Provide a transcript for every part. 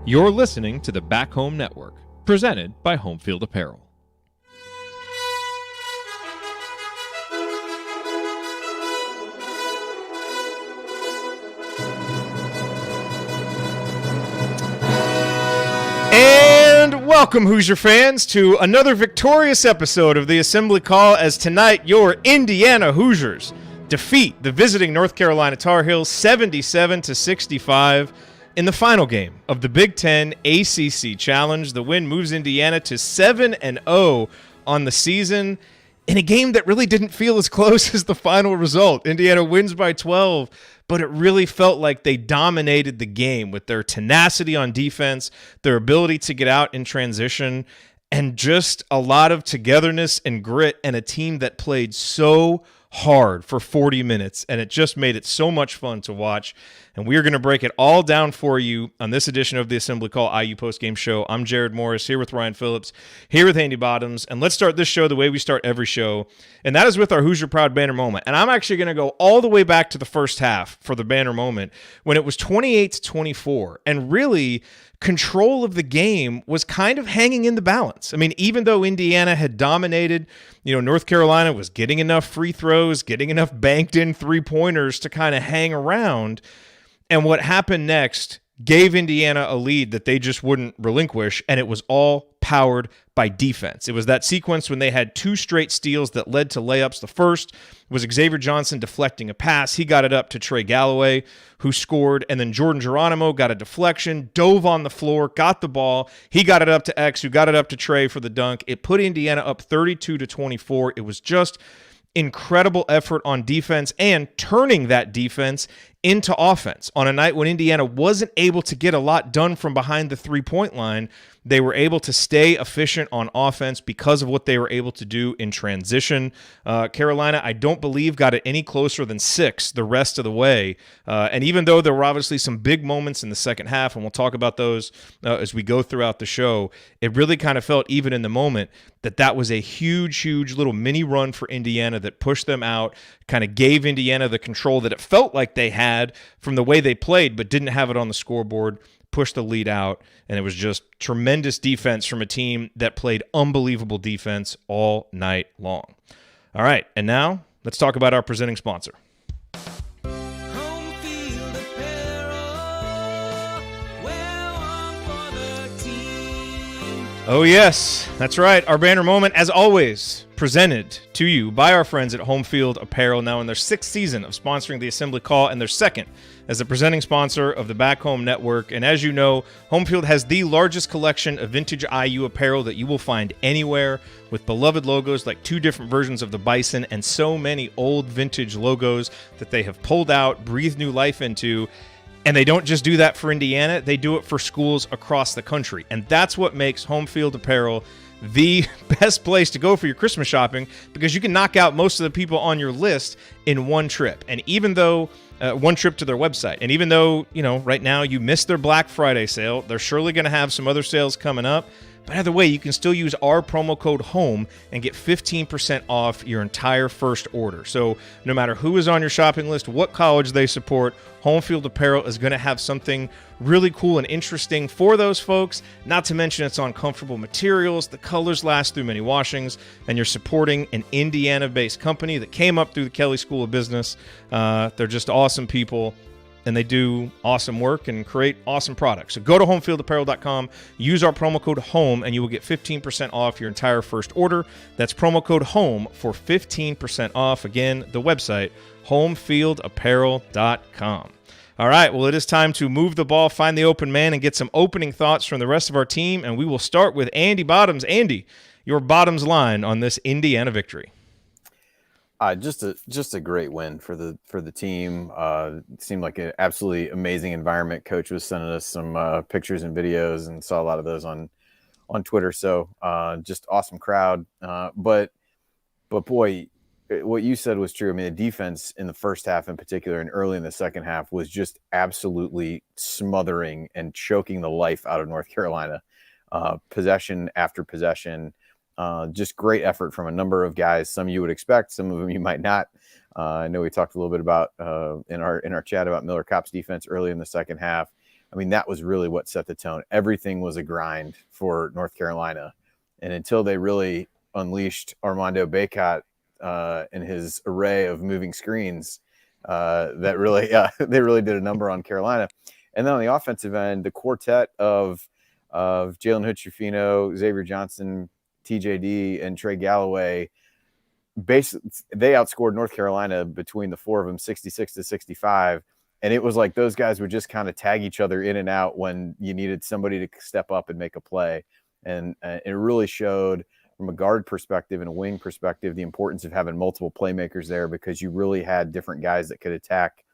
You're listening to the Back Home Network, presented by Home Field Apparel. And welcome, Hoosier fans, to another victorious episode of the Assembly Call, as tonight your Indiana Hoosiers defeat the visiting North Carolina Tar Heels 77-65 in the final game of the Big Ten ACC Challenge. The win moves Indiana to 7-0 on the season in a game that really didn't feel as close as the final result. Indiana wins by 12, but it really felt like they dominated the game with their tenacity on defense, their ability to get out in transition, and just a lot of togetherness and grit, and a team that played so hard for 40 minutes, and it just made it so much fun to watch. And we are going to break it all down for you on this edition of the Assembly Call IU Postgame Show. I'm Jared Morris, here with Ryan Phillips, here with Andy Bottoms, and let's start this show the way we start every show, and that is with our Hoosier Proud banner moment. And I'm actually going to go all the way back to the first half for the banner moment, when it was 28-24, and really control of the game was kind of hanging in the balance. I mean, even though Indiana had dominated, North Carolina was getting enough free throws, getting enough banked in three-pointers to kind of hang around. And what happened next gave Indiana a lead that they just wouldn't relinquish, and it was all powered by defense. It was that sequence when they had two straight steals that led to layups. The first was Xavier Johnson deflecting a pass. He got it up to Trey Galloway, who scored, and then Jordan Geronimo got a deflection, dove on the floor, got the ball. He got it up to X, who got it up to Trey for the dunk. It put Indiana up 32-24. It was just incredible effort on defense and turning that defense into offense. On a night when Indiana wasn't able to get a lot done from behind the three-point line, they were able to stay efficient on offense because of what they were able to do in transition. Carolina, I don't believe, got it any closer than 6 the rest of the way. And even though there were obviously some big moments in the second half, and we'll talk about those as we go throughout the show, it really kind of felt, even in the moment, that was a huge, huge little mini run for Indiana that pushed them out, kind of gave Indiana the control that it felt like they had from the way they played, but didn't have it on the scoreboard, pushed the lead out, and it was just tremendous defense from a team that played unbelievable defense all night long. All right, and now let's talk about our presenting sponsor. Oh yes, that's right. Our banner moment, as always, presented to you by our friends at Home Field Apparel, now in their 6th season of sponsoring the Assembly Call, and their 2nd as the presenting sponsor of the Back Home Network. And as you know, Home Field has the largest collection of vintage IU apparel that you will find anywhere, with beloved logos like 2 different versions of the Bison and so many old vintage logos that they have pulled out, breathed new life into. And they don't just do that for Indiana, they do it for schools across the country. And that's what makes Home Field Apparel the best place to go for your Christmas shopping, because you can knock out most of the people on your list in one trip. And even though one trip to their website, and even though, right now you missed their Black Friday sale, they're surely going to have some other sales coming up. But either way, you can still use our promo code HOME and get 15% off your entire first order. So no matter who is on your shopping list, what college they support, Home Field Apparel is going to have something really cool and interesting for those folks. Not to mention it's on comfortable materials, the colors last through many washings, and you're supporting an Indiana-based company that came up through the Kelley School of Business. They're just awesome people, and they do awesome work and create awesome products. So go to homefieldapparel.com, use our promo code HOME, and you will get 15% off your entire first order. That's promo code HOME for 15% off. Again, the website, homefieldapparel.com. All right, well, it is time to move the ball, find the open man, and get some opening thoughts from the rest of our team. And we will start with Andy Bottoms. Andy, your Bottoms line on this Indiana victory. Just a great win for the team. It seemed like an absolutely amazing environment. Coach was sending us some pictures and videos, and saw a lot of those on Twitter. So just awesome crowd. But boy, what you said was true. I mean, the defense in the first half in particular, and early in the second half, was just absolutely smothering and choking the life out of North Carolina. Possession after possession. Just great effort from a number of guys. Some you would expect, some of them you might not. I know we talked a little bit about in our chat about Miller Kopp's defense early in the second half. I mean, that was really what set the tone. Everything was a grind for North Carolina. And until they really unleashed Armando Bacot and his array of moving screens, that really, they really did a number on Carolina. And then on the offensive end, the quartet of Jalen Hood-Schifino, Xavier Johnson, TJD, and Trey Galloway, basically, they outscored North Carolina between the four of them 66-65. And it was like those guys would just kind of tag each other in and out when you needed somebody to step up and make a play. And it really showed from a guard perspective and a wing perspective the importance of having multiple playmakers there, because you really had different guys that could attack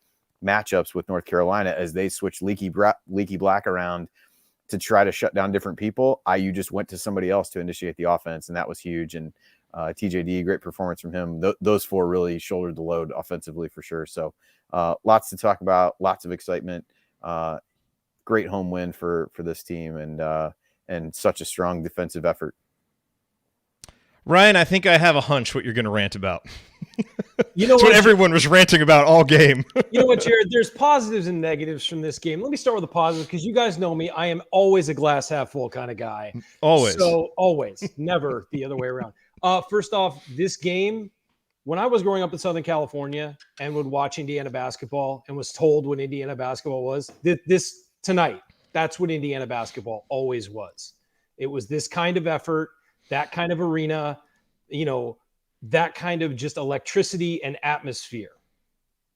matchups with North Carolina as they switched Leaky Black around to try to shut down different people. IU just went to somebody else to initiate the offense, and that was huge. And TJD, great performance from him. Those four really shouldered the load offensively for sure. So lots to talk about, lots of excitement. Great home win for this team, and such a strong defensive effort. Ryan, I think I have a hunch what you're going to rant about. You know That's what everyone was ranting about all game. You know what, Jared? There's positives and negatives from this game. Let me start with the positives, because you guys know me. I am always a glass half full kind of guy. Always. So always, never the other way around. First off, this game, when I was growing up in Southern California and would watch Indiana basketball and was told what Indiana basketball was, this tonight, that's what Indiana basketball always was. It was this kind of effort, that kind of arena, that kind of just electricity and atmosphere.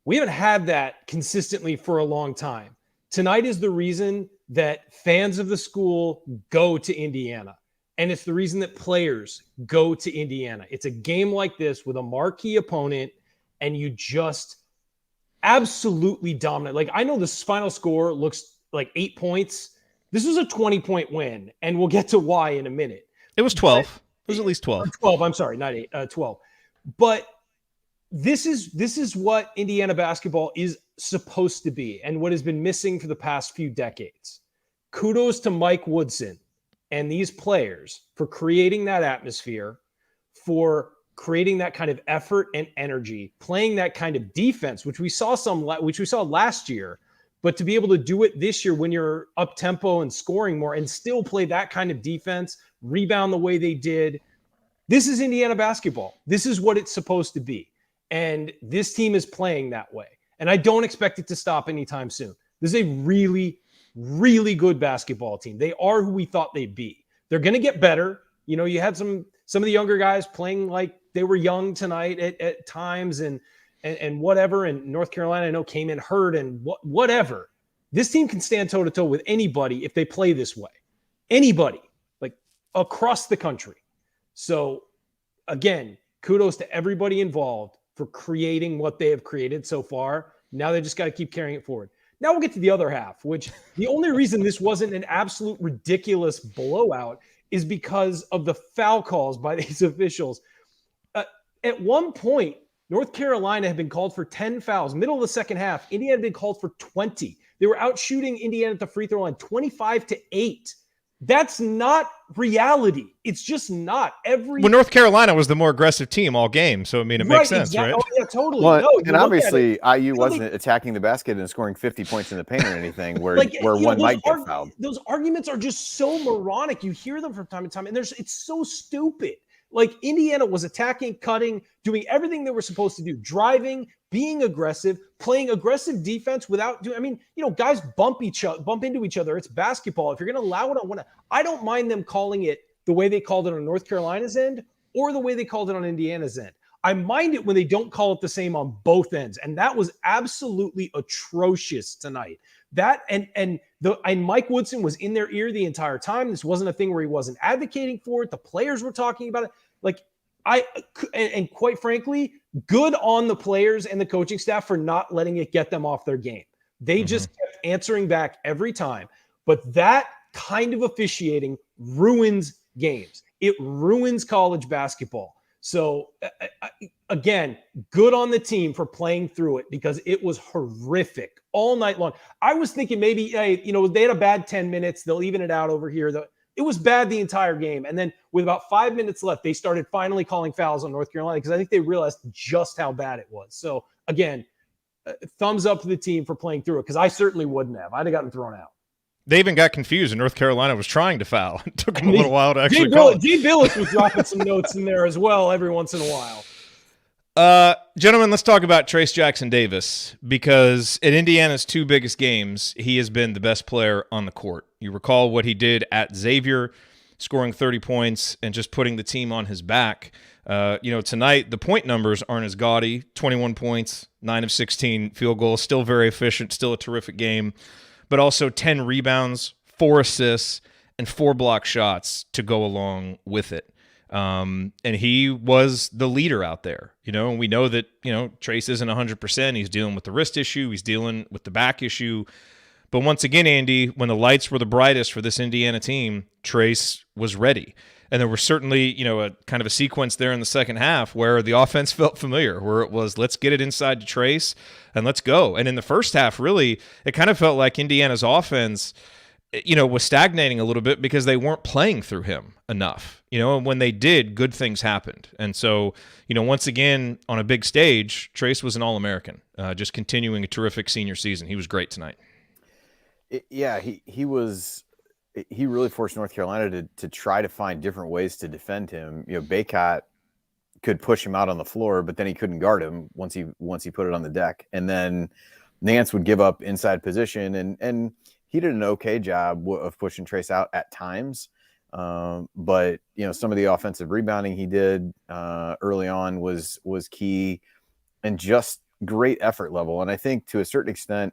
We haven't had that consistently for a long time. Tonight is the reason that fans of the school go to Indiana. And it's the reason that players go to Indiana. It's a game like this with a marquee opponent, and you just absolutely dominate. Like, I know this final score looks like 8 points. This was a 20-point win, and we'll get to why in a minute. It was 12. It was at least 12. 12, I'm sorry, not 8, 12. But this is what Indiana basketball is supposed to be, and what has been missing for the past few decades. Kudos to Mike Woodson and these players for creating that atmosphere, for creating that kind of effort and energy, playing that kind of defense, which we saw last year, but to be able to do it this year when you're up tempo and scoring more and still play that kind of defense, rebound the way they did. This is Indiana basketball. This is what it's supposed to be. And this team is playing that way. And I don't expect it to stop anytime soon. This is a really, really good basketball team. They are who we thought they'd be. They're going to get better. You had some of the younger guys playing like they were young tonight at times and whatever. And North Carolina, I know, came in hurt and whatever. This team can stand toe-to-toe with anybody if they play this way. Anybody, like across the country. So, again, kudos to everybody involved for creating what they have created so far. Now they just got to keep carrying it forward. Now we'll get to the other half, which the only reason this wasn't an absolute ridiculous blowout is because of the foul calls by these officials. At one point, North Carolina had been called for 10 fouls. Middle of the second half, Indiana had been called for 20. They were out shooting Indiana at the free throw line 25-8. That's not reality. It's just not. Well, North Carolina was the more aggressive team all game, so it makes sense, exactly. right? Oh, yeah, totally. Well, and obviously IU wasn't attacking the basket and scoring 50 points in the paint or anything where one might get fouled. Those arguments are just so moronic. You hear them from time to time, and it's so stupid. Like, Indiana was attacking, cutting, doing everything they were supposed to do, driving, being aggressive, playing aggressive defense without doing. Guys bump into each other. It's basketball. If you're going to allow it on one, I don't mind them calling it the way they called it on North Carolina's end or the way they called it on Indiana's end. I mind it when they don't call it the same on both ends, and that was absolutely atrocious tonight. That and Mike Woodson was in their ear the entire time. This wasn't a thing where he wasn't advocating for it. The players were talking about it. And quite frankly, good on the players and the coaching staff for not letting it get them off their game. They just kept answering back every time. But that kind of officiating ruins games. It ruins college basketball. So, again, good on the team for playing through it, because it was horrific all night long. I was thinking maybe, they had a bad 10 minutes. They'll even it out over here. It was bad the entire game. And then with about 5 minutes left, they started finally calling fouls on North Carolina because I think they realized just how bad it was. So, again, thumbs up to the team for playing through it, because I certainly wouldn't have. I'd have gotten thrown out. They even got confused, and North Carolina was trying to foul. It took them a little while to actually call it. Dee Billis was dropping some notes in there as well every once in a while. Gentlemen, let's talk about Trace Jackson Davis, because in Indiana's 2 biggest games, he has been the best player on the court. You recall what he did at Xavier, scoring 30 points and just putting the team on his back. Tonight, the point numbers aren't as gaudy. 21 points, 9 of 16 field goals, still very efficient, still a terrific game, but also 10 rebounds, 4 assists, and 4 block shots to go along with it. And he was the leader out there, and we know that, Trace isn't 100%. He's dealing with the wrist issue. He's dealing with the back issue. But once again, Andy, when the lights were the brightest for this Indiana team, Trace was ready. And there was certainly, a kind of a sequence there in the second half where the offense felt familiar, where it was, let's get it inside to Trace and let's go. And in the first half, really, it kind of felt like Indiana's offense, was stagnating a little bit because they weren't playing through him enough. And when they did, good things happened. And so, once again, on a big stage, Trace was an All-American, just continuing a terrific senior season. He was great tonight. He was. He really forced North Carolina to try to find different ways to defend him. Baycott could push him out on the floor, but then he couldn't guard him once he put it on the deck. And then Nance would give up inside position, and he did an okay job of pushing Trace out at times. But some of the offensive rebounding he did early on was key, and just great effort level. And I think to a certain extent,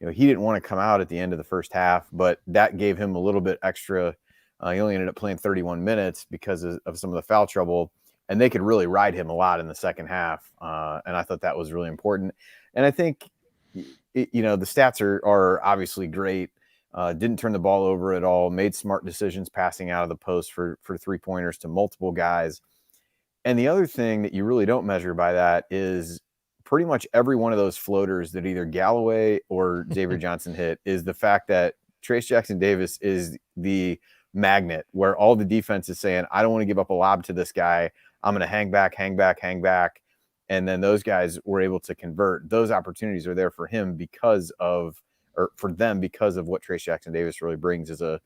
he didn't want to come out at the end of the first half, but that gave him a little bit extra. He only ended up playing 31 minutes because of some of the foul trouble, and they could really ride him a lot in the second half. And I thought that was really important. And I think, the stats are obviously great. Didn't turn the ball over at all, made smart decisions passing out of the post for 3-pointers to multiple guys. And the other thing that you really don't measure by that is pretty much every one of those floaters that either Galloway or Xavier Johnson hit is the fact that Trace Jackson Davis is the magnet where all the defense is saying, I don't want to give up a lob to this guy. I'm going to hang back. And then those guys were able to convert. Those opportunities are there for him because of what Trace Jackson Davis really brings as a,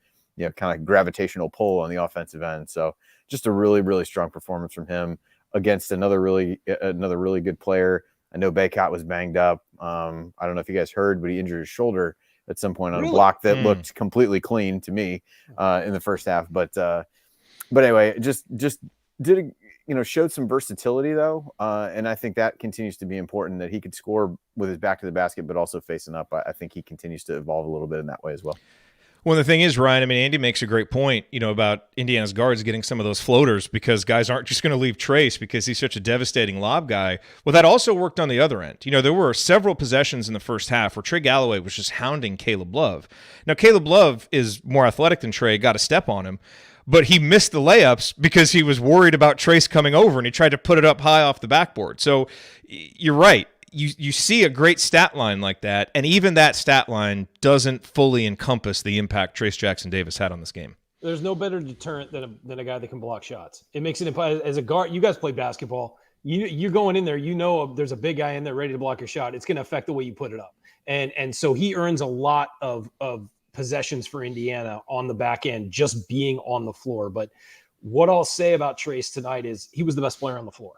kind of gravitational pull on the offensive end. So just a really, really strong performance from him against another really good player. I know Baycott was banged up. I don't know if you guys heard, but he injured his shoulder at some point on a block that looked completely clean to me in the first half. But anyway, just did showed some versatility though, and I think that continues to be important, that he could score with his back to the basket, but also facing up. I think he continues to evolve a little bit in that way as well. Well, the thing is, Ryan, Andy makes a great point, about Indiana's guards getting some of those floaters because guys aren't just going to leave Trace because he's such a devastating lob guy. Well, that also worked on the other end. There were several possessions in the first half where Trey Galloway was just hounding Caleb Love. Now, Caleb Love is more athletic than Trey, got a step on him, but he missed the layups because he was worried about Trace coming over, and he tried to put it up high off the backboard. So you're right. You see a great stat line like that, and even that stat line doesn't fully encompass the impact Trace Jackson Davis had on this game. There's no better deterrent than a guy that can block shots. It makes it as a guard. You guys play basketball. You're going in there. There's a big guy in there ready to block your shot. It's going to affect the way you put it up, and so he earns a lot of possessions for Indiana on the back end just being on the floor. But what I'll say about Trace tonight is he was the best player on the floor.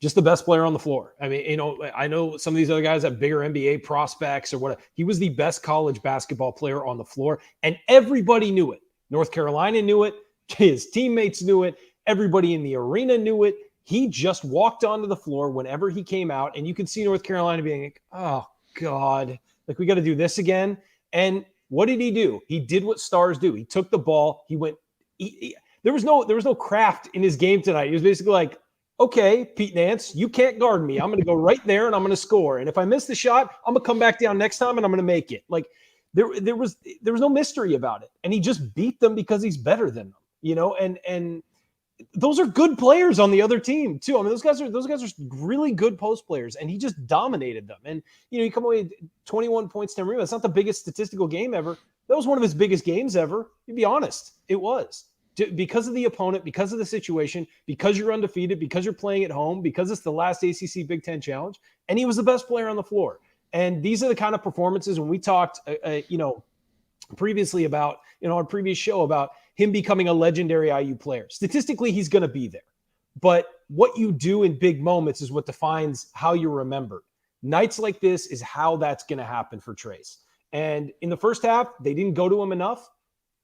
Just the best player on the floor. I know some of these other guys have bigger NBA prospects or whatever. He was the best college basketball player on the floor, and everybody knew it. North Carolina knew it. His teammates knew it. Everybody in the arena knew it. He just walked onto the floor whenever he came out, and you could see North Carolina being like, oh, God, we got to do this again. And what did he do? He did what stars do. He took the ball. He went there was no craft in his game tonight. He was basically like, okay, Pete Nance, you can't guard me. I'm going to go right there and I'm going to score. And if I miss the shot, I'm going to come back down next time and I'm going to make it. There was no mystery about it. And he just beat them because he's better than them, and those are good players on the other team too. Those guys are really good post players, and he just dominated them. And, you come away 21 points, 10 rebounds. It's not the biggest statistical game ever. That was one of his biggest games ever. To be honest, it was. Because of the opponent, because of the situation, because you're undefeated, because you're playing at home, because it's the last ACC Big Ten Challenge, and he was the best player on the floor. And these are the kind of performances when we talked, previously about, our previous show about him becoming a legendary IU player. Statistically, he's going to be there. But what you do in big moments is what defines how you're remembered. Nights like this is how that's going to happen for Trace. And in the first half, they didn't go to him enough.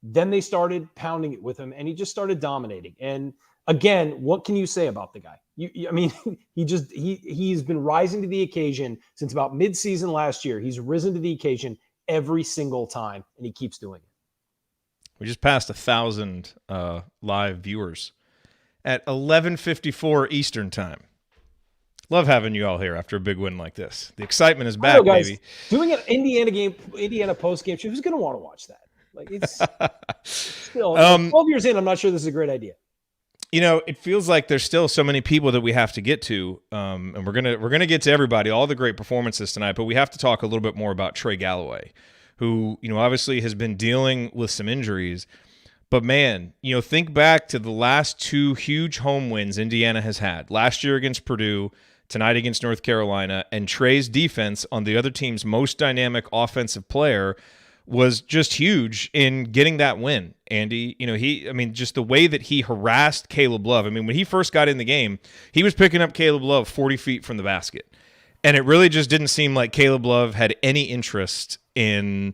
Then they started pounding it with him, and he just started dominating. And again, what can you say about the guy? I mean, he's been rising to the occasion since about midseason last year. He's risen to the occasion every single time, and he keeps doing it. We just passed 1,000 live viewers at 11:54 Eastern time. Love having you all here after a big win like this. The excitement is back, guys, baby. Doing an Indiana post-game show, who's going to want to watch that? Like, it's still 12 years in, I'm not sure this is a great idea. It feels like there's still so many people that we have to get to, and we're gonna get to everybody, all the great performances tonight. But we have to talk a little bit more about Trey Galloway, who obviously has been dealing with some injuries. But man, think back to the last two huge home wins Indiana has had. Last year against Purdue, tonight against North Carolina, and Trey's defense on the other team's most dynamic offensive player was just huge in getting that win. Andy, just the way that he harassed Caleb Love. I mean, when he first got in the game, he was picking up Caleb Love 40 feet from the basket. And it really just didn't seem like Caleb Love had any interest in,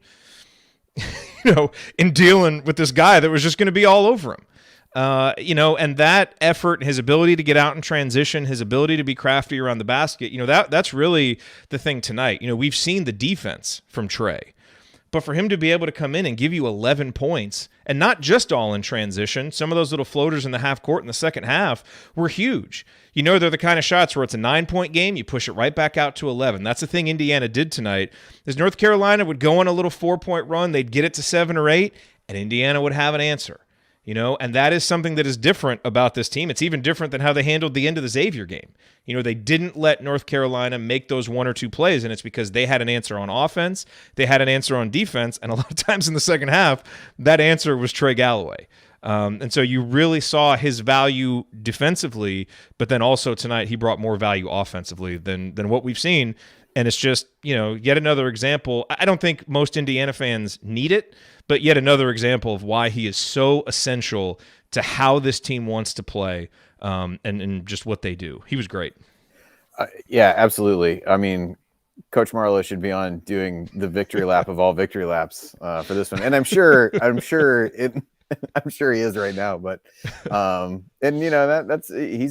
in dealing with this guy that was just going to be all over him. And that effort, his ability to get out and transition, his ability to be crafty around the basket, that's really the thing tonight. We've seen the defense from Trey. But for him to be able to come in and give you 11 points, and not just all in transition, some of those little floaters in the half court in the second half were huge. They're the kind of shots where it's a 9-point game, you push it right back out to 11. That's the thing Indiana did tonight, is North Carolina would go on a little 4-point run, they'd get it to 7 or 8, and Indiana would have an answer. And that is something that is different about this team. It's even different than how they handled the end of the Xavier game. They didn't let North Carolina make those 1 or 2 plays, and it's because they had an answer on offense, they had an answer on defense, and a lot of times in the second half, that answer was Trey Galloway. And so you really saw his value defensively, but then also tonight he brought more value offensively than what we've seen. And it's just, yet another example. I don't think most Indiana fans need it, but yet another example of why he is so essential to how this team wants to play and just what they do. He was great. Yeah, absolutely. I mean, Coach Marlowe should be on doing the victory lap of all victory laps for this one. And I'm sure he is right now, but he's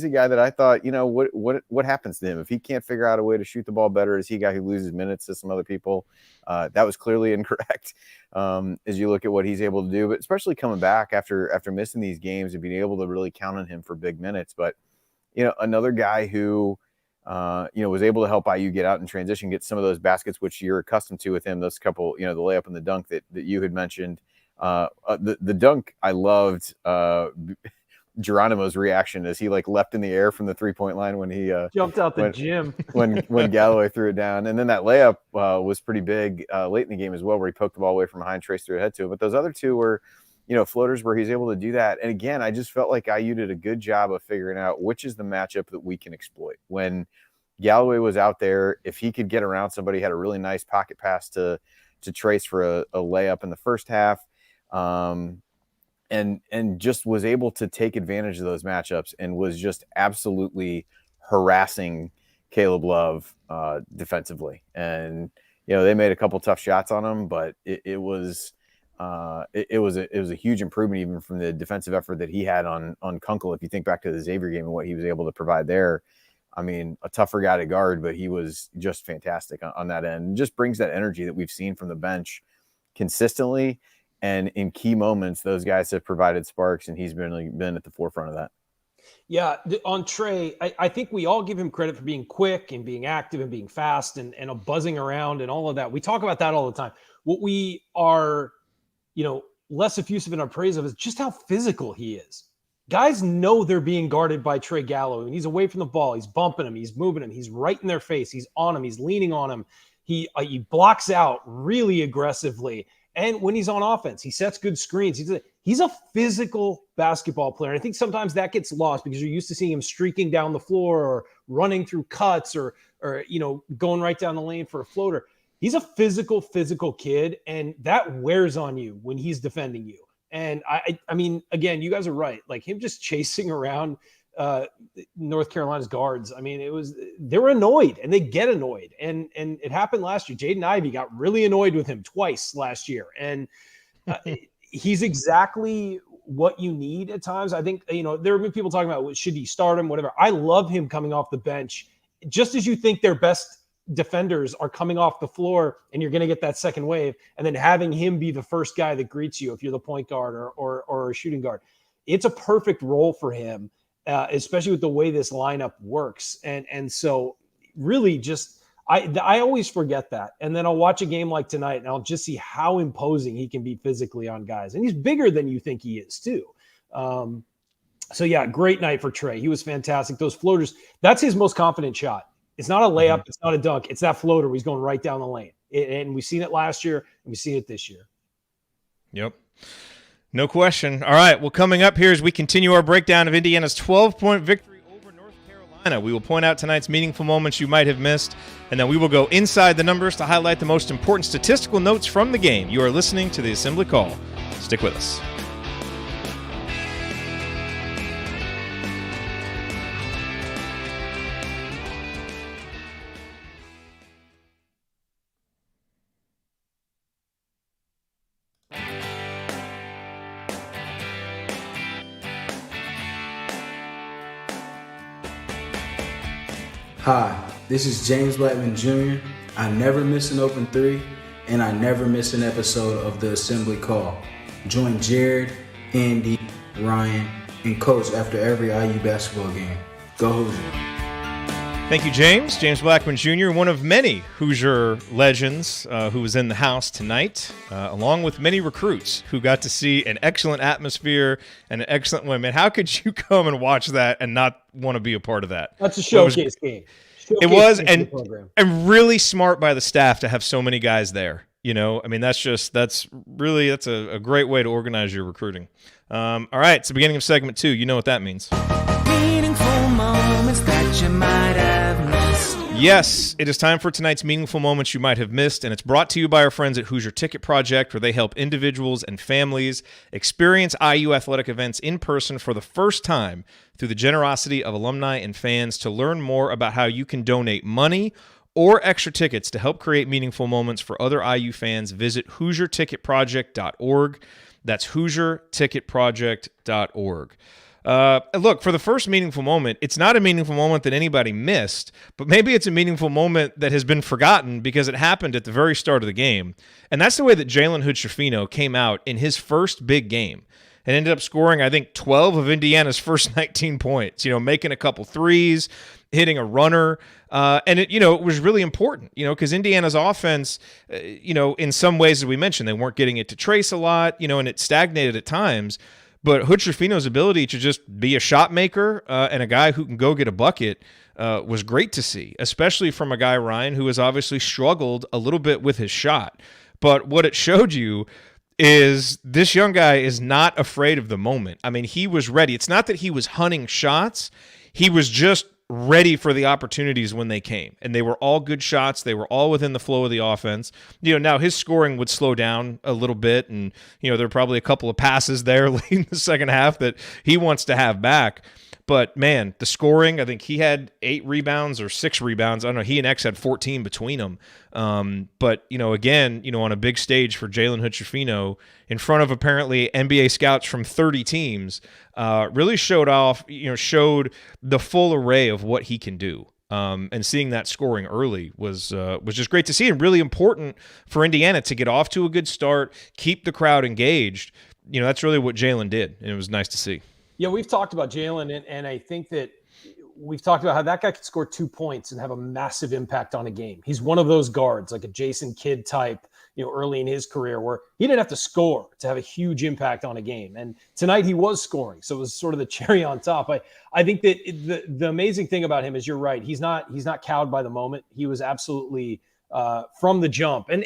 a guy that I thought, what happens to him if he can't figure out a way to shoot the ball better? Is he a guy who loses minutes to some other people? That was clearly incorrect as you look at what he's able to do, but especially coming back after missing these games and being able to really count on him for big minutes. But another guy who was able to help IU get out in transition, get some of those baskets which you're accustomed to with him. Those couple, the layup and the dunk that you had mentioned. The dunk, I loved Geronimo's reaction as he leapt in the air from the 3-point line when he jumped out the gym when Galloway threw it down. And then that layup was pretty big late in the game as well, where he poked the ball away from behind, Trace threw ahead to it. But those other two were, floaters where he's able to do that. And again, I just felt like IU did a good job of figuring out which is the matchup that we can exploit. When Galloway was out there, if he could get around somebody, had a really nice pocket pass to Trace for a layup in the first half. And just was able to take advantage of those matchups and was just absolutely harassing Caleb Love defensively. And they made a couple tough shots on him, but it was a huge improvement even from the defensive effort that he had on Kunkel. If you think back to the Xavier game and what he was able to provide there, I mean, a tougher guy to guard, but he was just fantastic on that end. And just brings that energy that we've seen from the bench consistently. And in key moments, those guys have provided sparks, and he's been at the forefront of that. Yeah, on Trey, I think we all give him credit for being quick and being active and being fast and buzzing around and all of that. We talk about that all the time. What we are, less effusive in our praise of is just how physical he is. Guys know they're being guarded by Trey Galloway, and he's away from the ball. He's bumping him. He's moving him. He's right in their face. He's on him. He's leaning on him. He blocks out really aggressively. And when he's on offense, he sets good screens. He's a physical basketball player. And I think sometimes that gets lost because you're used to seeing him streaking down the floor or running through cuts or going right down the lane for a floater. he's a physical kid, and that wears on you when he's defending you. And I mean, again, you guys are right. Like him just chasing around North Carolina's guards. I mean, they were annoyed, and they get annoyed. And it happened last year. Jaden Ivey got really annoyed with him twice last year. And he's exactly what you need at times. I think, there have been people talking about, should he start him, whatever. I love him coming off the bench, just as you think their best defenders are coming off the floor and you're going to get that second wave, and then having him be the first guy that greets you if you're the point guard or a shooting guard. It's a perfect role for him, especially with the way this lineup works. And so really just I always forget that. And then I'll watch a game like tonight and I'll just see how imposing he can be physically on guys. And he's bigger than you think he is too. So yeah, great night for Trey. He was fantastic. Those floaters, that's his most confident shot. It's not a layup. It's not a dunk. It's that floater where he's going right down the lane. And we've seen it last year, and we've seen it this year. Yep. No question. All right. Well, coming up here as we continue our breakdown of Indiana's 12-point victory over North Carolina, we will point out tonight's meaningful moments you might have missed, and then we will go inside the numbers to highlight the most important statistical notes from the game. You are listening to the Assembly Call. Stick with us. Hi, this is James Blackman Jr. I never miss an open three, and I never miss an episode of the Assembly Call. Join Jared, Andy, Ryan, and Coach after every IU basketball game. Go Hoosiers. Thank you, James. James Blackman Jr., one of many Hoosier legends who was in the house tonight, along with many recruits who got to see an excellent atmosphere and an excellent win. Man, how could you come and watch that and not want to be a part of that? That's a showcase game. It was, and really smart by the staff to have so many guys there. I mean, that's a great way to organize your recruiting. All right, it's the beginning of segment 2. You know what that means. Meaningful moments that you might have missed. Yes, it is time for tonight's Meaningful Moments You Might Have Missed, and it's brought to you by our friends at Hoosier Ticket Project, where they help individuals and families experience IU athletic events in person for the first time through the generosity of alumni and fans. To learn more about how you can donate money or extra tickets to help create meaningful moments for other IU fans, visit HoosierTicketProject.org. That's HoosierTicketProject.org. Look, for the first meaningful moment, it's not a meaningful moment that anybody missed, but maybe it's a meaningful moment that has been forgotten because it happened at the very start of the game. And that's the way that Jalen Hood-Schifino came out in his first big game and ended up scoring, I think, 12 of Indiana's first 19 points, making a couple threes, hitting a runner. And it was really important, because Indiana's offense, in some ways, as we mentioned, they weren't getting it to trace a lot, and it stagnated at times. But Hood-Schifino's ability to just be a shot maker and a guy who can go get a bucket was great to see, especially from a guy, Ryan, who has obviously struggled a little bit with his shot. But what it showed you is this young guy is not afraid of the moment. I mean, he was ready. It's not that he was hunting shots. He was just ready for the opportunities when they came. And they were all good shots. They were all within the flow of the offense. Now his scoring would slow down a little bit. And, there are probably a couple of passes there late in the second half that he wants to have back. But, man, the scoring, I think he had 8 rebounds or 6 rebounds. I don't know. He and X had 14 between them. But, again, on a big stage for Jalen Hood-Schifino in front of apparently NBA scouts from 30 teams, really showed the full array of what he can do. And seeing that scoring early was just great to see, and really important for Indiana to get off to a good start, keep the crowd engaged. That's really what Jalen did, and it was nice to see. Yeah, we've talked about Jalen, and I think that we've talked about how that guy could score 2 points and have a massive impact on a game. He's one of those guards, like a Jason Kidd type, early in his career, where he didn't have to score to have a huge impact on a game. And tonight he was scoring, so it was sort of the cherry on top. I think that the amazing thing about him is, you're right, he's not cowed by the moment. He was absolutely from the jump, and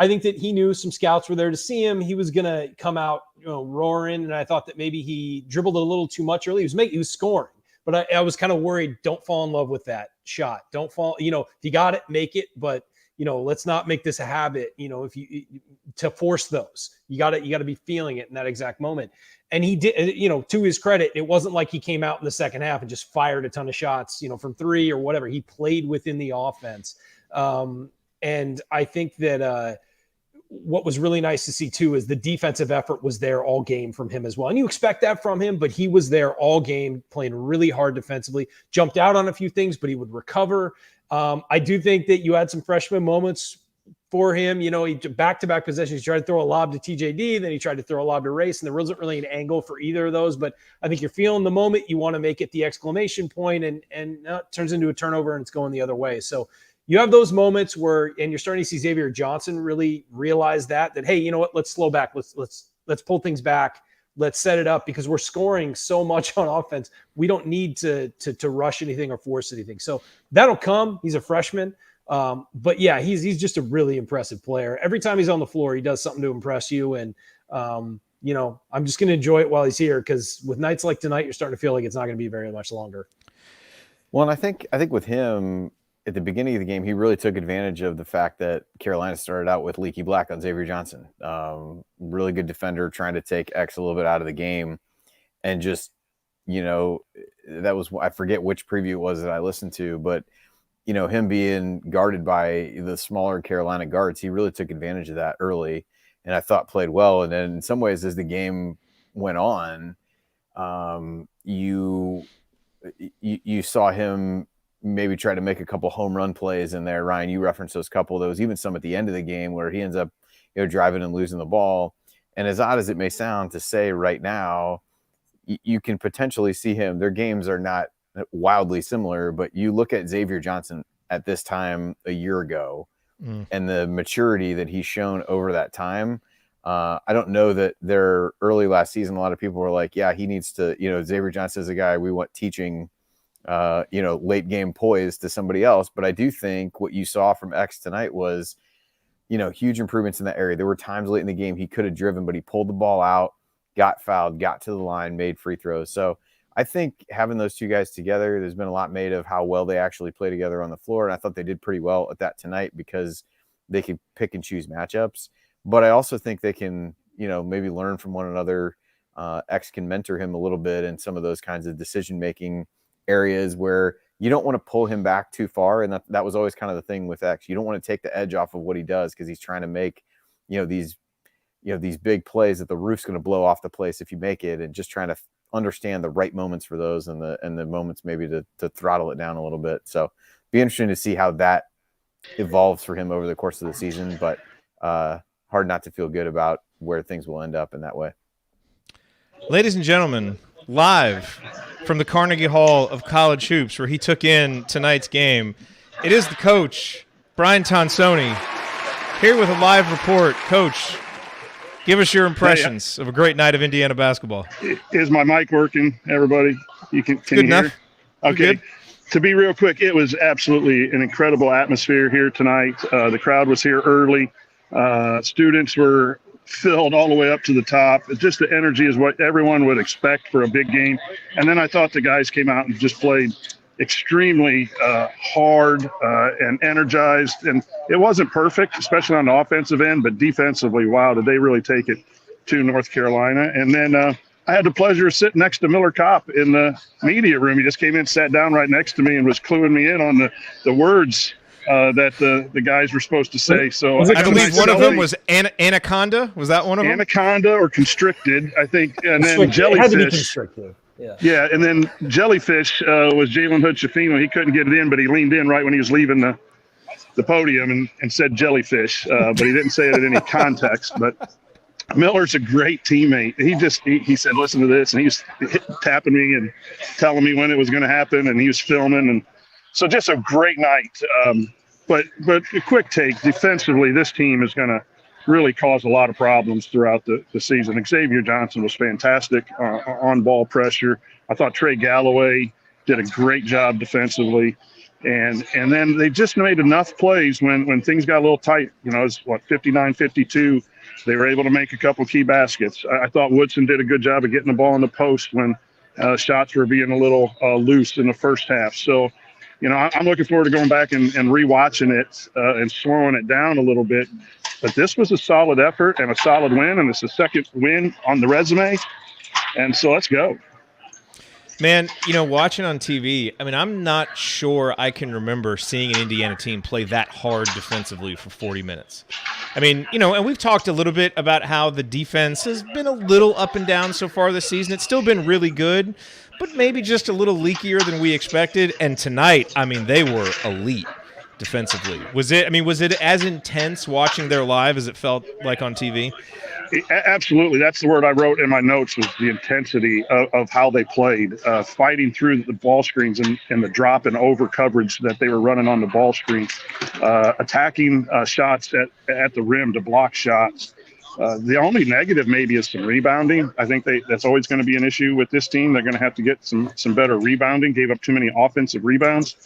I think that he knew some scouts were there to see him. He was going to come out, roaring, and I thought that maybe he dribbled a little too much early. He was scoring, but I was kind of worried. Don't fall in love with that shot. Don't fall, if you got it, make it, but let's not make this a habit, if you to force those. You got to be feeling it in that exact moment. And he did, to his credit, it wasn't like he came out in the second half and just fired a ton of shots, from three or whatever. He played within the offense. And I think that what was really nice to see too is the defensive effort was there all game from him as well. And you expect that from him, but he was there all game, playing really hard defensively, jumped out on a few things, but he would recover. I do think that you had some freshman moments for him. He back-to-back possessions. He tried to throw a lob to TJD, then he tried to throw a lob to Race, and there wasn't really an angle for either of those. But I think you're feeling the moment. You want to make it the exclamation point, and it turns into a turnover, and it's going the other way. So you have those moments where, and you're starting to see Xavier Johnson really realize that hey, you know what? Let's slow back. Let's pull things back. Let's set it up, because we're scoring so much on offense. We don't need to rush anything or force anything. So that'll come. He's a freshman. But yeah, he's just a really impressive player. Every time he's on the floor, he does something to impress you. And, I'm just going to enjoy it while he's here, because with nights like tonight, you're starting to feel like it's not going to be very much longer. Well, and I think with him at the beginning of the game, he really took advantage of the fact that Carolina started out with Leaky Black on Xavier Johnson. Really good defender, trying to take X a little bit out of the game. And just, that was, I forget which preview it was that I listened to, but, him being guarded by the smaller Carolina guards, he really took advantage of that early, and I thought played well. And then in some ways, as the game went on, you saw him maybe try to make a couple home run plays in there. Ryan, you referenced those couple. There was even some at the end of the game where he ends up, driving and losing the ball. And as odd as it may sound to say right now, you can potentially see him. Their games are not wildly similar, but you look at Xavier Johnson at this time a year ago and the maturity that he's shown over that time. I don't know that their early last season, a lot of people were like, yeah, he needs to, Xavier Johnson is a guy we want teaching, late game poise to somebody else. But I do think what you saw from X tonight was, huge improvements in that area. There were times late in the game he could have driven, but he pulled the ball out, got fouled, got to the line, made free throws. So I think having those two guys together, there's been a lot made of how well they actually play together on the floor. And I thought they did pretty well at that tonight, because they could pick and choose matchups. But I also think they can, maybe learn from one another. X can mentor him a little bit in some of those kinds of decision-making areas where you don't want to pull him back too far. And that was always kind of the thing with X. You don't want to take the edge off of what he does, because he's trying to make, these big plays that the roof's going to blow off the place if you make it, and just trying to understand the right moments for those, and the moments maybe to throttle it down a little bit. So be interesting to see how that evolves for him over the course of the season, but hard not to feel good about where things will end up in that way. Ladies and gentlemen, live from the Carnegie Hall of College Hoops, where he took in tonight's game, it is the coach, Brian Tonsoni, here with a live report. Coach, give us your impressions of a great night of Indiana basketball. Is my mic working, everybody? You can good enough. Hear? Okay. Good. To be real quick, it was absolutely an incredible atmosphere here tonight. The crowd was here early. Students were filled all the way up to the top. Just the energy is what everyone would expect for a big game. And then I thought the guys came out and just played extremely hard and energized. And it wasn't perfect, especially on the offensive end, but defensively, wow, did they really take it to North Carolina. And then I had the pleasure of sitting next to Miller Kopp in the media room. He just came in, sat down right next to me, and was cluing me in on the words that the guys were supposed to say. So I believe one of them was anaconda. Was that one of them? Anaconda or constricted, I think. And then jellyfish. It had to be constricted. Yeah, and then jellyfish was Jalen Hood-Shafino. He couldn't get it in, but he leaned in right when he was leaving the podium and said jellyfish, but he didn't say it in any context. But Miller's a great teammate. He said, listen to this, and he was tapping me and telling me when it was going to happen, and he was filming. And so just a great night. But a quick take, defensively, this team is going to really caused a lot of problems throughout the season. Xavier Johnson was fantastic on ball pressure. I thought Trey Galloway did a great job defensively. And then they just made enough plays when things got a little tight. It's 59-52. They were able to make a couple key baskets. I thought Woodson did a good job of getting the ball in the post when shots were being a little loose in the first half. So, I'm looking forward to going back and rewatching it and slowing it down a little bit. But this was a solid effort and a solid win, and it's the second win on the resume. And so let's go. Man, watching on TV, I mean, I'm not sure I can remember seeing an Indiana team play that hard defensively for 40 minutes. I mean, and we've talked a little bit about how the defense has been a little up and down so far this season. It's still been really good, but maybe just a little leakier than we expected. And tonight, I mean, they were elite defensively. Was it as intense watching there live as it felt like on TV? Absolutely. That's the word I wrote in my notes, was the intensity of how they played, fighting through the ball screens and the drop and over coverage that they were running on the ball screens, attacking shots at the rim to block shots. The only negative maybe is some rebounding. I think that's always going to be an issue with this team. They're going to have to get some better rebounding, gave up too many offensive rebounds.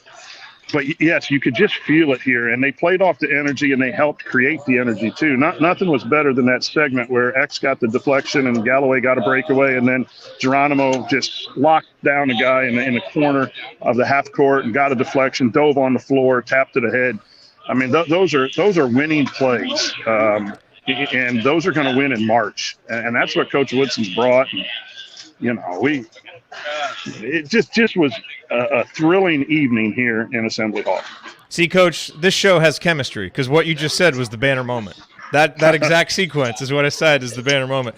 But yes, you could just feel it here, and they played off the energy, and they helped create the energy too. Nothing was better than that segment where X got the deflection and Galloway got a breakaway, and then Geronimo just locked down a guy in the corner of the half court and got a deflection, dove on the floor, tapped it ahead. I mean, those are winning plays, and those are going to win in March, and that's what Coach Woodson's brought. And, it just was a thrilling evening here in Assembly Hall. See, Coach, this show has chemistry because what you just said was the banner moment. That exact sequence is what I said is the banner moment.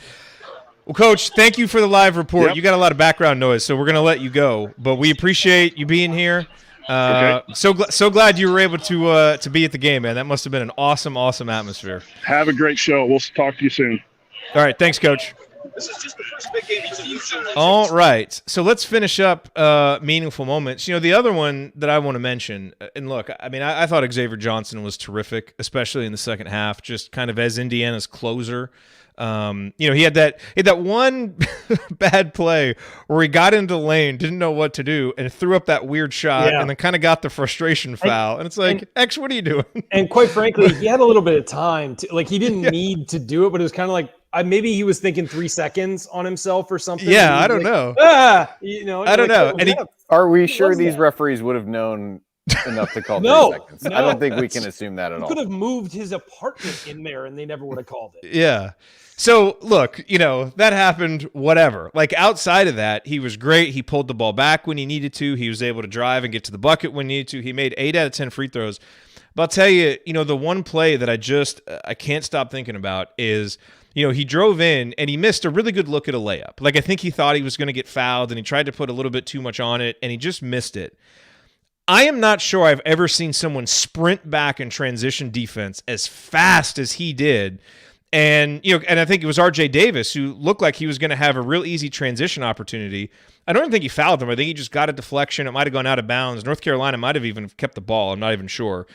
Well, Coach, thank you for the live report. Yep. You got a lot of background noise, so we're going to let you go. But we appreciate you being here. Okay. So glad you were able to be at the game, man. That must have been an awesome atmosphere. Have a great show. We'll talk to you soon. All right, thanks, Coach. This is just the first big game he's used. All right. So let's finish up meaningful moments. The other one that I want to mention, and look, I mean, I thought Xavier Johnson was terrific, especially in the second half, just kind of as Indiana's closer. He had that one bad play where he got into the lane, didn't know what to do, and threw up that weird shot, and then kind of got the frustration foul. And it's like, X, what are you doing? And quite frankly, he had a little bit of time to, like, he didn't need to do it, but it was kind of like, maybe he was thinking 3 seconds on himself or something. Yeah, I don't know. I don't know. And are we sure these referees would have known enough to call 3 seconds? I don't think we can assume that at all. He could have moved his apartment in there and they never would have called it. Yeah. So, look, that happened, whatever. Like, outside of that, he was great. He pulled the ball back when he needed to. He was able to drive and get to the bucket when he needed to. He made 8 out of 10 free throws. But I'll tell you, the one play that I can't stop thinking about is, he drove in and he missed a really good look at a layup. Like, I think he thought he was going to get fouled and he tried to put a little bit too much on it and he just missed it. I am not sure I've ever seen someone sprint back in transition defense as fast as he did. And, and I think it was RJ Davis who looked like he was going to have a real easy transition opportunity. I don't even think he fouled him. I think he just got a deflection. It might have gone out of bounds. North Carolina might have even kept the ball. I'm not even sure.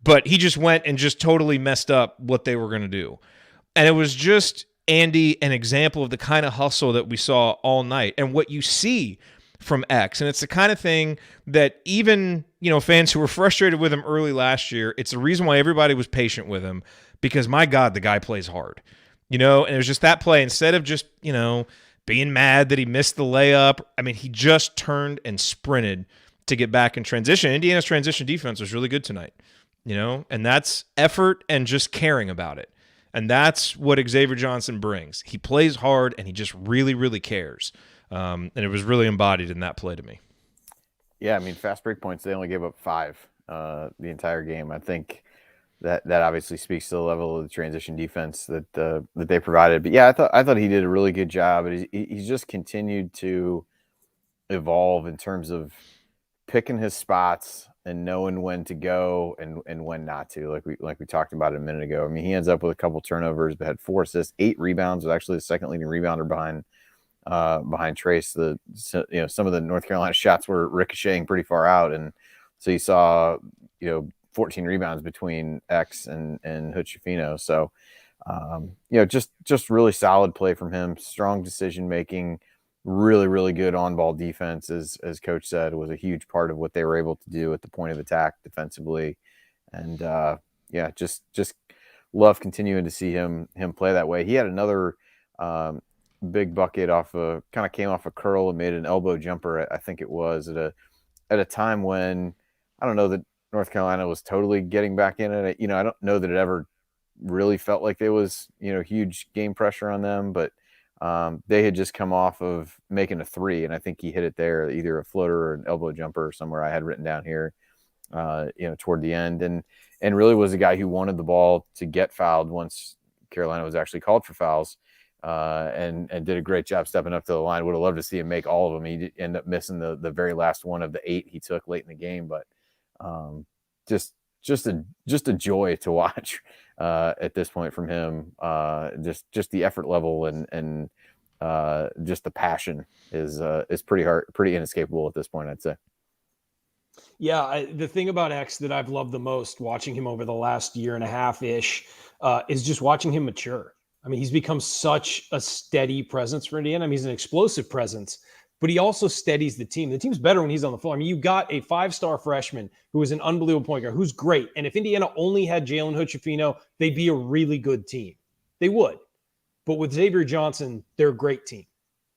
But he just went and just totally messed up what they were going to do. And it was just, Andy, an example of the kind of hustle that we saw all night and what you see from X. And it's the kind of thing that even, fans who were frustrated with him early last year, it's the reason why everybody was patient with him because, my God, the guy plays hard. And it was just that play. Instead of just, being mad that he missed the layup, I mean, he just turned and sprinted to get back in transition. Indiana's transition defense was really good tonight, and that's effort and just caring about it. And that's what Xavier Johnson brings. He plays hard, and he just really, really cares. And it was really embodied in that play to me. Yeah, I mean, fast break points, they only gave up 5 the entire game. I think that obviously speaks to the level of the transition defense that they provided. But, yeah, I thought he did a really good job. He's just continued to evolve in terms of picking his spots and knowing when to go and when not to, like we talked about a minute ago. I mean, he ends up with a couple turnovers, but had 4 assists, 8 rebounds, was actually the second leading rebounder behind Trace. Some of the North Carolina shots were ricocheting pretty far out, and so you saw 14 rebounds between X and Hood-Schifino. So just really solid play from him, strong decision making, really, really good on-ball defense, as Coach said, was a huge part of what they were able to do at the point of attack defensively. And just love continuing to see him play that way. He had another big bucket kind of came off a curl and made an elbow jumper. I think it was at a time when I don't know that North Carolina was totally getting back in it. I don't know that it ever really felt like there was, huge game pressure on them, but they had just come off of making a three, and I think he hit it there, either a floater or an elbow jumper or somewhere I had written down here, toward the end, and really was a guy who wanted the ball to get fouled once Carolina was actually called for fouls, and did a great job stepping up to the line. Would have loved to see him make all of them. He ended up missing the very last one of the 8 he took late in the game, but just a joy to watch at this point from him. Just the effort level and just the passion is pretty inescapable at this point, I'd say. Yeah, the thing about X that I've loved the most watching him over the last year and a half ish is just watching him mature. I mean, he's become such a steady presence for Indiana. I mean, he's an explosive presence, but he also steadies the team. The team's better when he's on the floor. I mean, you've got a 5-star freshman who is an unbelievable point guard, who's great. And if Indiana only had Jalen Hood-Schifino, they'd be a really good team. They would. But with Xavier Johnson, they're a great team.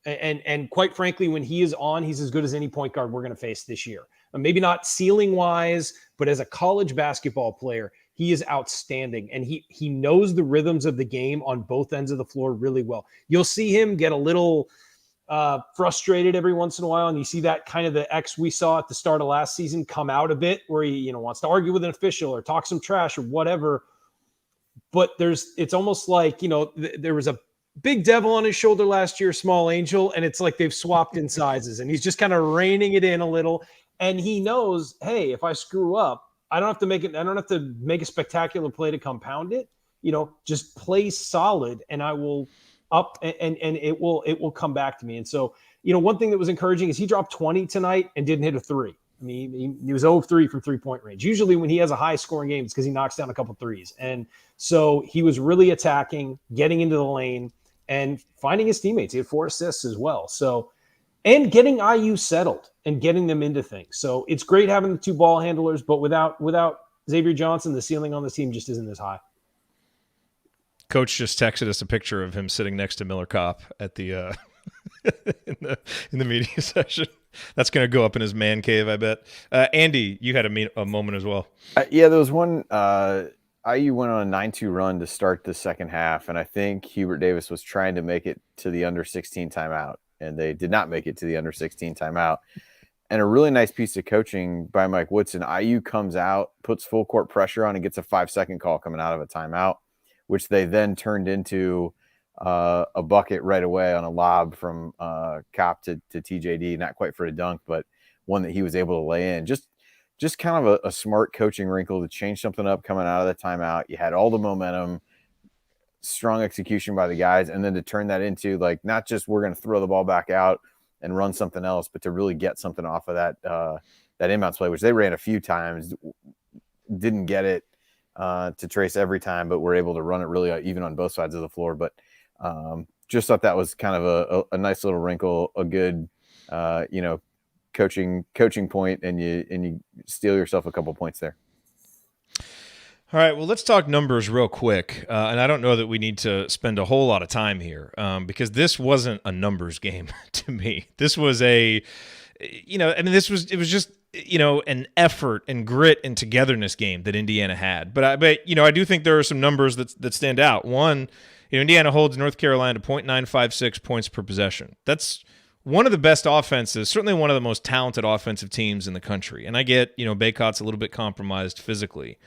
And quite frankly, when he is on, he's as good as any point guard we're going to face this year. Maybe not ceiling-wise, but as a college basketball player, he is outstanding. And he knows the rhythms of the game on both ends of the floor really well. You'll see him get a little frustrated every once in a while, and you see that kind of the X we saw at the start of last season come out a bit, where he wants to argue with an official or talk some trash or whatever. But it's almost like there was a big devil on his shoulder last year, small angel, and it's like they've swapped in sizes, and he's just kind of reining it in a little. And he knows, hey, if I screw up, I don't have to make a spectacular play to compound it. Just play solid, and I will up and it will come back to me. And so, one thing that was encouraging is he dropped 20 tonight and didn't hit a three. I mean, he was 0-3 from 3-point range. Usually when he has a high scoring game, it's because he knocks down a couple threes. And so he was really attacking, getting into the lane, and finding his teammates. He had 4 assists as well. So, and getting IU settled and getting them into things. So it's great having the 2 ball handlers, but without Xavier Johnson, the ceiling on the team just isn't as high. Coach just texted us a picture of him sitting next to Miller Kopp at the in the media session. That's going to go up in his man cave, I bet. Andy, you had a moment as well. Yeah, there was one. IU went on a 9-2 run to start the second half, and I think Hubert Davis was trying to make it to the under 16 timeout, and they did not make it to the under 16 timeout. And a really nice piece of coaching by Mike Woodson. IU comes out, puts full court pressure on, and gets a 5-second call coming out of a timeout, which they then turned into a bucket right away on a lob from Kopp to TJD, not quite for a dunk, but one that he was able to lay in. Just kind of a smart coaching wrinkle to change something up coming out of the timeout. You had all the momentum, strong execution by the guys, and then to turn that into not just we're going to throw the ball back out and run something else, but to really get something off of that inbounds play, which they ran a few times, didn't get it to trace every time, but were able to run it really even on both sides of the floor. But just thought that was kind of a nice little wrinkle, a good, coaching point, and you steal yourself a couple points there. All right, well, let's talk numbers real quick. And I don't know that we need to spend a whole lot of time here because this wasn't a numbers game to me. This was it was just, an effort and grit and togetherness game that Indiana had. But I do think there are some numbers that stand out. One, Indiana holds North Carolina to .956 points per possession. That's one of the best offenses, certainly one of the most talented offensive teams in the country. And I get, Baycott's a little bit compromised physically.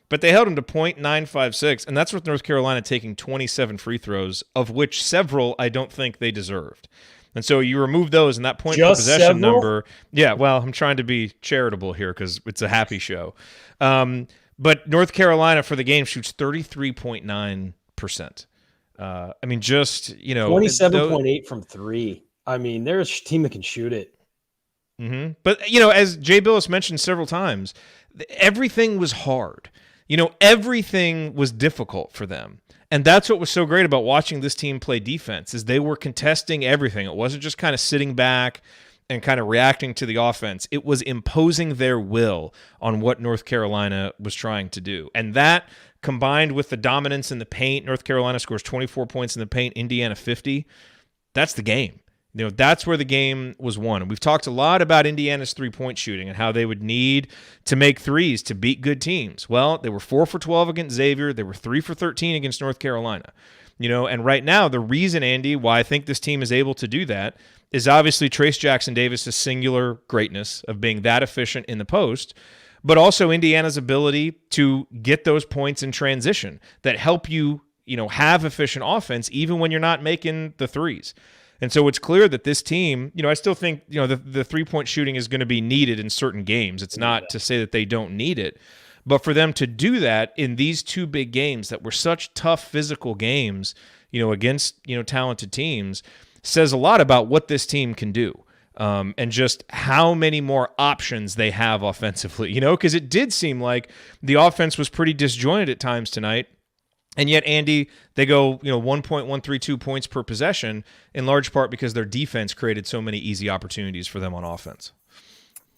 But they held him to .956, and that's with North Carolina taking 27 free throws, of which several I don't think they deserved. And so you remove those, and that point per possession number. Yeah, well, I'm trying to be charitable here because it's a happy show. But North Carolina for the game shoots 33.9%. 27.8 from 3. I mean, they're a team that can shoot it. Mm-hmm. But, as Jay Billis mentioned several times, everything was hard. Everything was difficult for them. And that's what was so great about watching this team play defense is they were contesting everything. It wasn't just kind of sitting back and kind of reacting to the offense. It was imposing their will on what North Carolina was trying to do. And that combined with the dominance in the paint, North Carolina scores 24 points in the paint, Indiana 50. that's the game. That's where the game was won. And we've talked a lot about Indiana's three-point shooting and how they would need to make threes to beat good teams. Well, they were 4 for 12 against Xavier. They were 3 for 13 against North Carolina. And right now, the reason, Andy, why I think this team is able to do that is obviously Trace Jackson Davis' singular greatness of being that efficient in the post, but also Indiana's ability to get those points in transition that help you, have efficient offense even when you're not making the threes. And so it's clear that this team, I still think, the three-point shooting is going to be needed in certain games. It's not to say that they don't need it. But for them to do that in these two big games that were such tough physical games, against, talented teams, says a lot about what this team can do. And just how many more options they have offensively, because it did seem like the offense was pretty disjointed at times tonight. And yet, Andy, they go, 1.132 points per possession, in large part because their defense created so many easy opportunities for them on offense.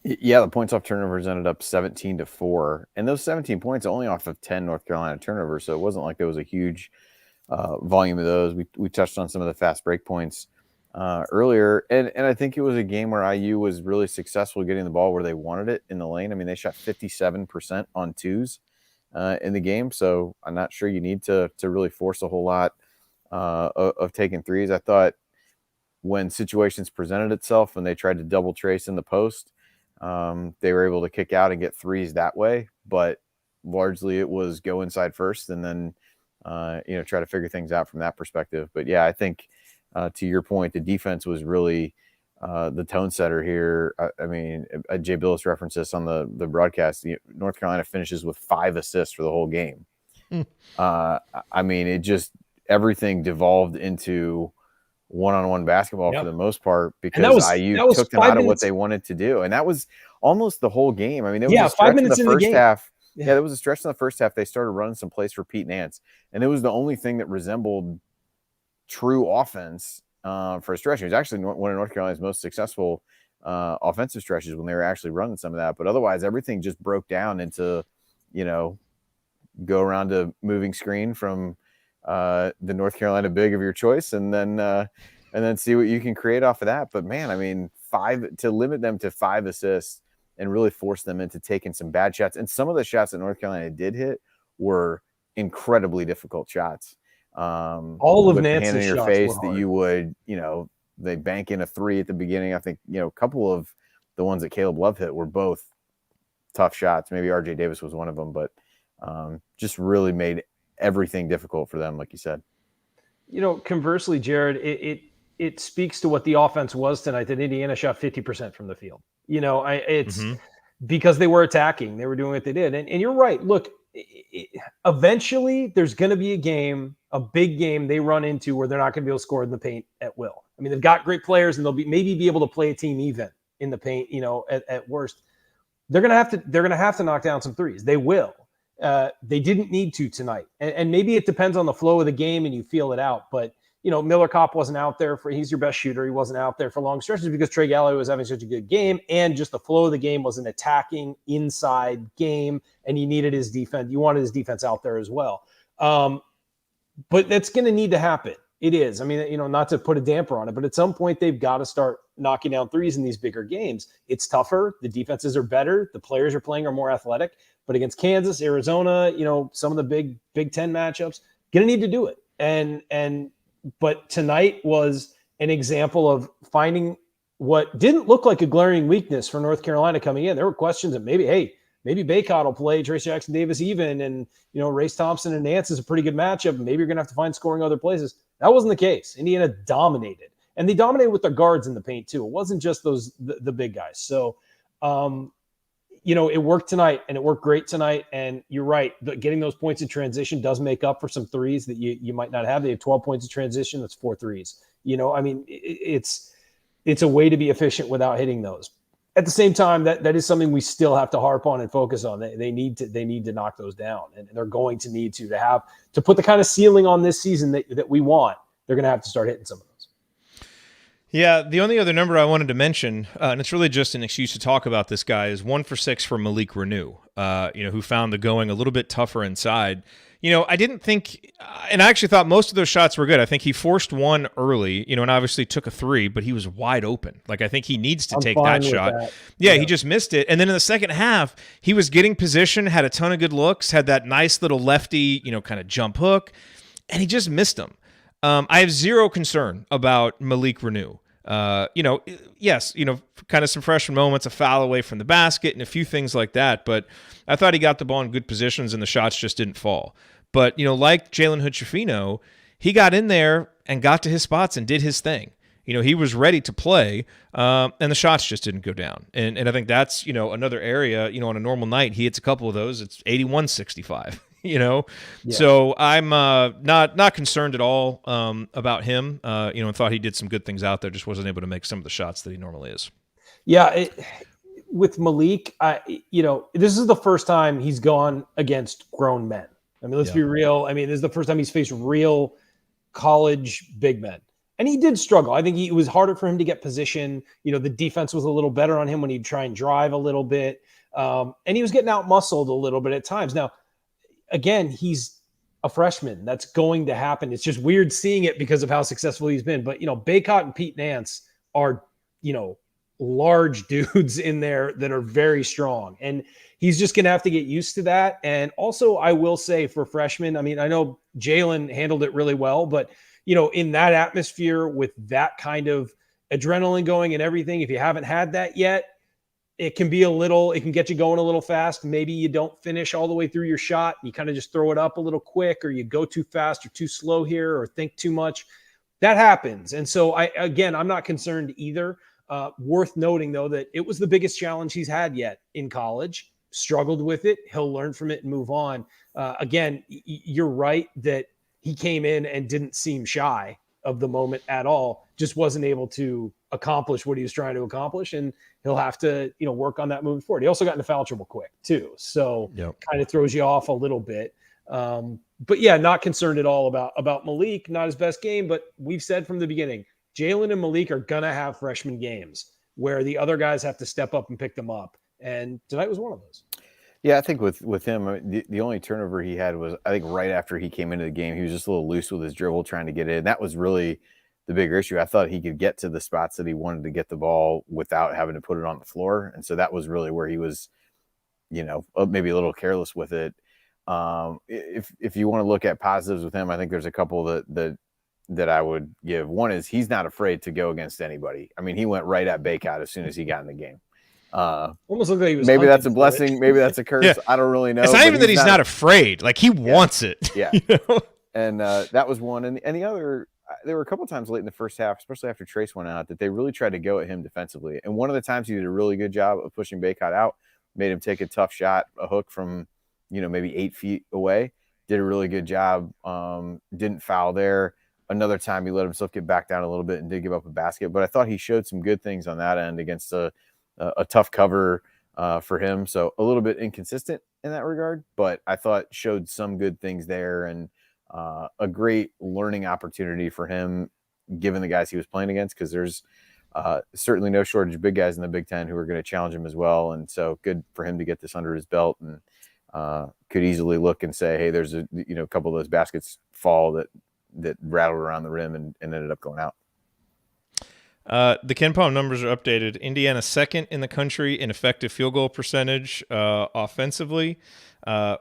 Yeah, the points off turnovers ended up 17-4, and those 17 points only off of 10 North Carolina turnovers, so it wasn't like there was a huge volume of those. We touched on some of the fast break points earlier, and I think it was a game where IU was really successful getting the ball where they wanted it in the lane. I mean, they shot 57% on twos in the game, so I'm not sure you need to really force a whole lot of taking threes. I thought when situations presented itself, when they tried to double trace in the post, they were able to kick out and get threes that way, but largely it was go inside first and then try to figure things out from that perspective. But yeah, I think to your point, the defense was really the tone setter here. I mean, Jay Billis referenced this on the broadcast. North Carolina finishes with 5 assists for the whole game. I mean, it just everything devolved into one-on-one basketball for the most part because IU took them out of what they wanted to do, and that was almost the whole game. I mean, there was a 5 minutes in the first half. Yeah, there was a stretch in the first half. They started running some plays for Pete Nance, and it was the only thing that resembled true offense for a stretch. It was actually one of North Carolina's most successful offensive stretches when they were actually running some of that. But otherwise, everything just broke down into, go around a moving screen from the North Carolina big of your choice, and then see what you can create off of that. But man, I mean, to limit them to 5 assists and really force them into taking some bad shots. And some of the shots that North Carolina did hit were incredibly difficult shots. All of Nance's hand in your shots face were hard. that you would, they bank in a 3 at the beginning. I think, a couple of the ones that Caleb Love hit were both tough shots. Maybe RJ Davis was one of them, but just really made everything difficult for them, like you said. Conversely, Jared, it speaks to what the offense was tonight, that Indiana shot 50% from the field. It's because they were attacking. They were doing what they did. And you're right. Look, eventually there's going to be a big game they run into where they're not going to be able to score in the paint at will. I mean, they've got great players and they'll maybe be able to play a team even in the paint, at worst. They're going to have to knock down some threes. They will. They didn't need to tonight. And maybe it depends on the flow of the game and you feel it out. But, Miller Kopp wasn't out there he's your best shooter. He wasn't out there for long stretches because Trey Galloway was having such a good game. And just the flow of the game was an attacking inside game. And he needed his defense. You wanted his defense out there as well. But that's going to need to happen. It is. I mean, not to put a damper on it, but at some point they've got to start knocking down threes in these bigger games. It's tougher. The defenses are better. The players are playing are more athletic. But against Kansas, Arizona, some of the Big Ten matchups, going to need to do it. But tonight was an example of finding what didn't look like a glaring weakness for North Carolina coming in. There were questions that maybe Baycott will play Trace Jackson Davis even, and Race Thompson and Nance is a pretty good matchup. Maybe you're going to have to find scoring other places. That wasn't the case. Indiana dominated, and they dominated with their guards in the paint too. It wasn't just the big guys. So, it worked tonight, and it worked great tonight. And you're right, getting those points in transition does make up for some threes that you might not have. They have 12 points in transition. That's 4 threes. It's a way to be efficient without hitting those. At the same time, that is something we still have to harp on and focus on. They need to knock those down, and they're going to need to put the kind of ceiling on this season that we want. They're going to have to start hitting some of those. Yeah, the only other number I wanted to mention, and it's really just an excuse to talk about this guy, is 1 for 6 for Malik Renew, who found the going a little bit tougher inside. I didn't think, and I actually thought most of those shots were good. I think he forced one early, and obviously took a three, but he was wide open. Like, I think he needs to take that shot. Yeah, he just missed it. And then in the second half, he was getting position, had a ton of good looks, had that nice little lefty, kind of jump hook, and he just missed them. I have zero concern about Malik Renew. Yes, kind of some freshman moments, a foul away from the basket and a few things like that. But I thought he got the ball in good positions and the shots just didn't fall. But, like Jalen Hood-Schifino, he got in there and got to his spots and did his thing. He was ready to play, and the shots just didn't go down. And I think that's, another area, on a normal night, he hits a couple of those. It's 81-65. So I'm not concerned at all about him, and thought he did some good things out there, just wasn't able to make some of the shots that he normally is. Yeah, with Malik, this is the first time he's gone against grown men. I mean, let's be real. I mean, this is the first time he's faced real college big men. And he did struggle. I think it was harder for him to get position. The defense was a little better on him when he'd try and drive a little bit. And he was getting out-muscled a little bit at times. Now, again, he's a freshman. That's going to happen. It's just weird seeing it because of how successful he's been. But, Baycott and Pete Nance are, large dudes in there that are very strong. And he's just going to have to get used to that. And also, I will say for freshmen, I mean, I know Jalen handled it really well, but, in that atmosphere with that kind of adrenaline going and everything, if you haven't had that yet, it can get you going a little fast. Maybe you don't finish all the way through your shot. You kind of just throw it up a little quick, or you go too fast or too slow here, or think too much. That happens. And so I'm not concerned either. Worth noting though, that it was the biggest challenge he's had yet in college, struggled with it. He'll learn from it and move on. You're right that he came in and didn't seem shy of the moment at all, just wasn't able to accomplish what he was trying to accomplish. And he'll have to, work on that moving forward. He also got into foul trouble quick too. So kind of throws you off a little bit. But yeah, not concerned at all about Malik, not his best game, but we've said from the beginning, Jalen and Malik are going to have freshman games where the other guys have to step up and pick them up. And tonight was one of those. Yeah, I think with him, the only turnover he had was, I think, right after he came into the game. He was just a little loose with his dribble trying to get in. That was really the bigger issue. I thought he could get to the spots that he wanted to get the ball without having to put it on the floor. And so that was really where he was, maybe a little careless with it. If you want to look at positives with him, I think there's a couple that I would give. One is he's not afraid to go against anybody. I mean, he went right at Baycott as soon as he got in the game. Almost looked like he was. Maybe that's a blessing. Maybe that's a curse. Yeah. I don't really know. It's not even that he's not afraid. Like, he wants it. Yeah. And that was one. And the other, there were a couple of times late in the first half, especially after Trace went out, that they really tried to go at him defensively. And one of the times he did a really good job of pushing Baycott out, made him take a tough shot, a hook from, maybe 8 feet away. Did a really good job. Didn't foul there. Another time he let himself get back down a little bit and did give up a basket. But I thought he showed some good things on that end against a tough cover for him. So a little bit inconsistent in that regard, but I thought showed some good things there, and a great learning opportunity for him, given the guys he was playing against, because there's certainly no shortage of big guys in the Big Ten who are going to challenge him as well. And so good for him to get this under his belt, and could easily look and say, hey, there's a couple of those baskets fall that rattled around the rim and ended up going out. The KenPom numbers are updated. Indiana second in the country in effective field goal percentage offensively,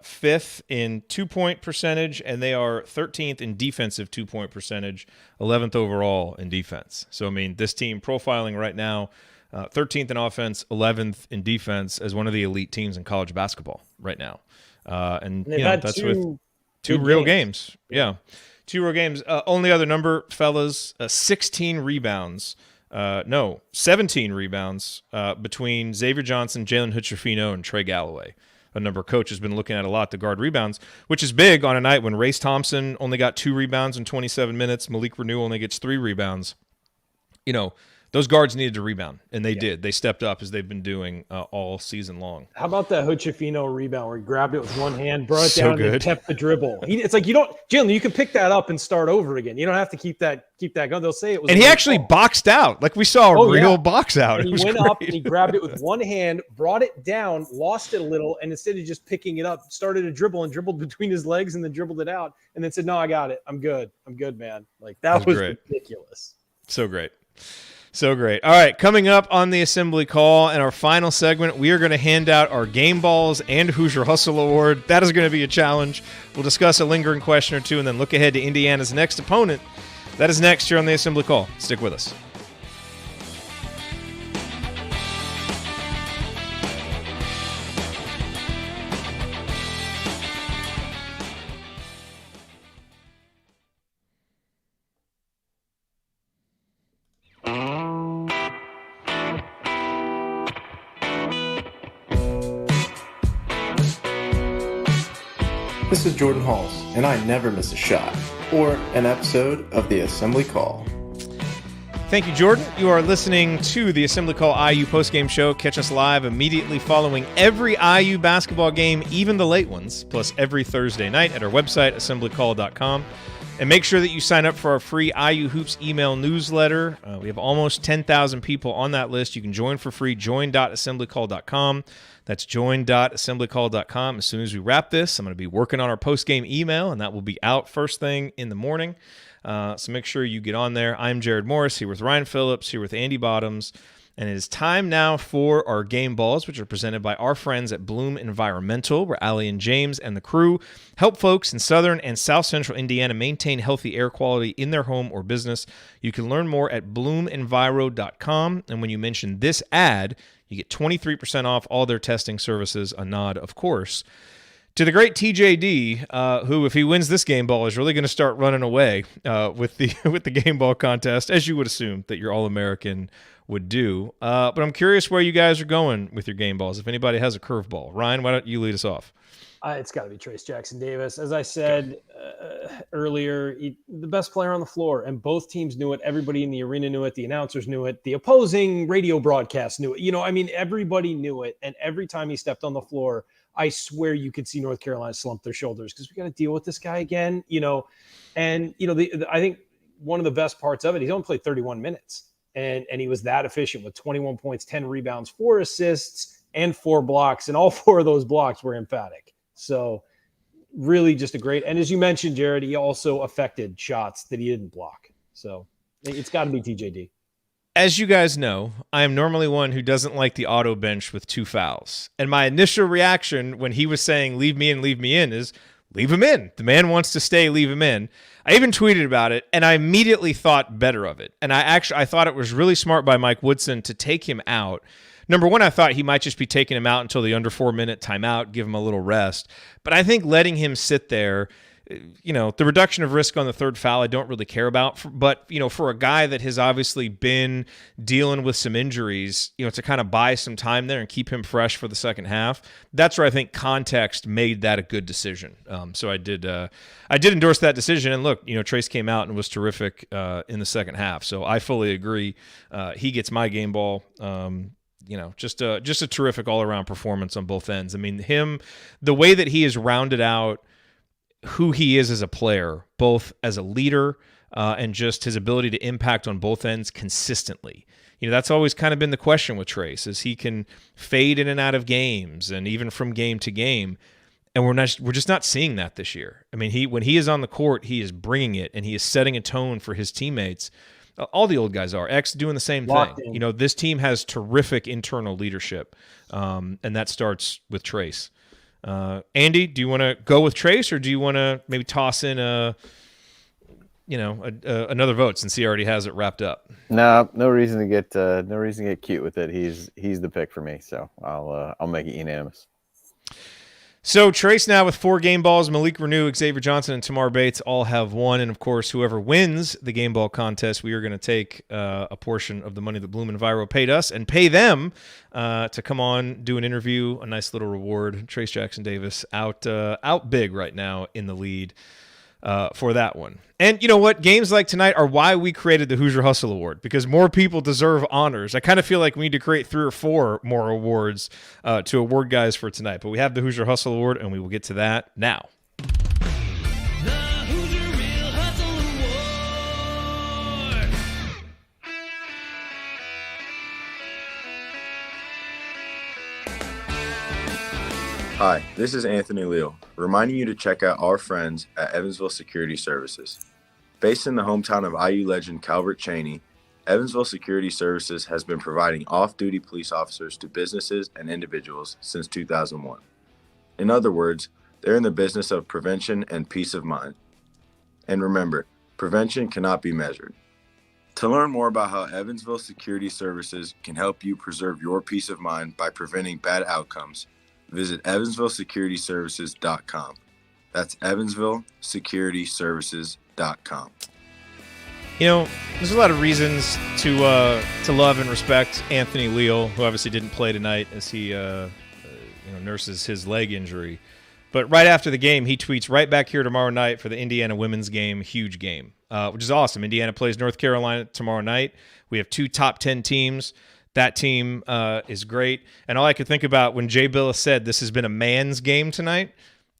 fifth in 2-point percentage, and they are 13th in defensive 2-point percentage, 11th overall in defense. So, I mean, this team profiling right now, 13th in offense, 11th in defense, as one of the elite teams in college basketball right now. And that's with two real games. Yeah, 2 real games. Only other number, fellas, 16 rebounds. 17 rebounds between Xavier Johnson, Jalen Hood-Schifino, and Trey Galloway. A number coach has been looking at a lot, the guard rebounds, which is big on a night when Race Thompson only got 2 rebounds in 27 minutes. Malik Renew only gets 3 rebounds. those guards needed to rebound, and they did. They stepped up as they've been doing all season long. How about that Hochefino rebound where he grabbed it with one hand, brought it So down, good. and kept the dribble? It's like Jalen, you can pick that up and start over again. You don't have to keep that going. They'll say it was. And he actually boxed out. Like we saw a real box out. And he went up and he grabbed it with one hand, brought it down, lost it a little, and instead of just picking it up, started a dribble and dribbled between his legs and then dribbled it out and then said, "No, I got it. I'm good. I'm good, man." Like that was ridiculous. So great. So great. All right, coming up on the Assembly Call and our final segment, we are going to hand out our Game Balls and Hoosier Hustle Award. That is going to be a challenge. We'll discuss a lingering question or two and then look ahead to Indiana's next opponent. That is next here on the Assembly Call. Stick with us. This is Jordan Halls, and I never miss a shot or an episode of the Assembly Call. Thank you, Jordan. You are listening to the Assembly Call IU postgame show. Catch us live immediately following every IU basketball game, even the late ones, plus every Thursday night at our website, assemblycall.com. And make sure that you sign up for our free IU Hoops email newsletter. We have almost 10,000 people on that list. You can join for free, join.assemblycall.com. That's join.assemblycall.com. As soon as we wrap this, I'm going to be working on our post-game email, and that will be out first thing in the morning. So make sure you get on there. I'm Jared Morris, here with Ryan Phillips, here with Andy Bottoms. And it is time now for our game balls, which are presented by our friends at Bloom Environmental, where Allie and James and the crew help folks in southern and south central Indiana maintain healthy air quality in their home or business. You can learn more at bloomenviro.com. And when you mention this ad, you get 23% off all their testing services, a nod, of course, to the great TJD, who, if he wins this game ball, is really going to start running away with the game ball contest, as you would assume that your All-American would do. But I'm curious where you guys are going with your game balls. If anybody has a curveball, Ryan, why don't you lead us off? It's got to be Trace Jackson Davis. As I said earlier, the best player on the floor, and both teams knew it. Everybody in the arena knew it. The announcers knew it. The opposing radio broadcast knew it. Everybody knew it. And every time he stepped on the floor, I swear you could see North Carolina slump their shoulders because we got to deal with this guy again. I think one of the best parts of it, he's only played 31 minutes. And he was that efficient with 21 points, 10 rebounds, 4 assists, and 4 blocks. And all 4 of those blocks were emphatic. So really just a great – and as you mentioned, Jared, he also affected shots that he didn't block. So it's got to be TJD. As you guys know, I am normally one who doesn't like the auto bench with 2 fouls. And my initial reaction when he was saying leave me in is leave him in. The man wants to stay, leave him in. I even tweeted about it, and I immediately thought better of it. And I thought it was really smart by Mike Woodson to take him out. Number one, I thought he might just be taking him out until the under 4-minute timeout, give him a little rest. But I think letting him sit there, the reduction of risk on the 3rd foul, I don't really care about. But, for a guy that has obviously been dealing with some injuries, to kind of buy some time there and keep him fresh for the second half, that's where I think context made that a good decision. So I did endorse that decision. And look, Trace came out and was terrific in the second half. So I fully agree. He gets my game ball. Just a terrific all-around performance on both ends. I mean, the way that he has rounded out who he is as a player, both as a leader and just his ability to impact on both ends consistently. That's always kind of been the question with Trace, is he can fade in and out of games and even from game to game. And we're just not seeing that this year. I mean, when he is on the court, he is bringing it and he is setting a tone for his teammates. All the old guys are. X doing the same thing. This team has terrific internal leadership, and that starts with Trace. Andy, do you want to go with Trace, or do you want to maybe toss in another vote since he already has it wrapped up? No reason to get cute with it. He's the pick for me, so I'll make it unanimous. So Trace now with 4 game balls. Malik Renew, Xavier Johnson, and Tamar Bates all have 1. And, of course, whoever wins the game ball contest, we are going to take a portion of the money that Bloom and Viro paid us and pay them to come on, do an interview, a nice little reward. Trace Jackson Davis out big right now in the lead. for that one. And you know what? Games like tonight are why we created the Hoosier Hustle Award, because more people deserve honors. I kind of feel like we need to create 3 or 4 more awards to award guys for tonight. But we have the Hoosier Hustle Award, and we will get to that now. Hi, this is Anthony Leal, reminding you to check out our friends at Evansville Security Services. Based in the hometown of IU legend Calvert Chaney, Evansville Security Services has been providing off-duty police officers to businesses and individuals since 2001. In other words, they're in the business of prevention and peace of mind. And remember, prevention cannot be measured. To learn more about how Evansville Security Services can help you preserve your peace of mind by preventing bad outcomes, visit evansvillesecurityservices.com. That's evansvillesecurityservices.com. You know, there's a lot of reasons to love and respect Anthony Leal, who obviously didn't play tonight as he nurses his leg injury. But right after the game, he tweets, "Right back here tomorrow night for the Indiana women's game, huge game," which is awesome. Indiana plays North Carolina tomorrow night. We have 2 top 10 teams. That team is great. And all I could think about when Jay Billis said this has been a man's game tonight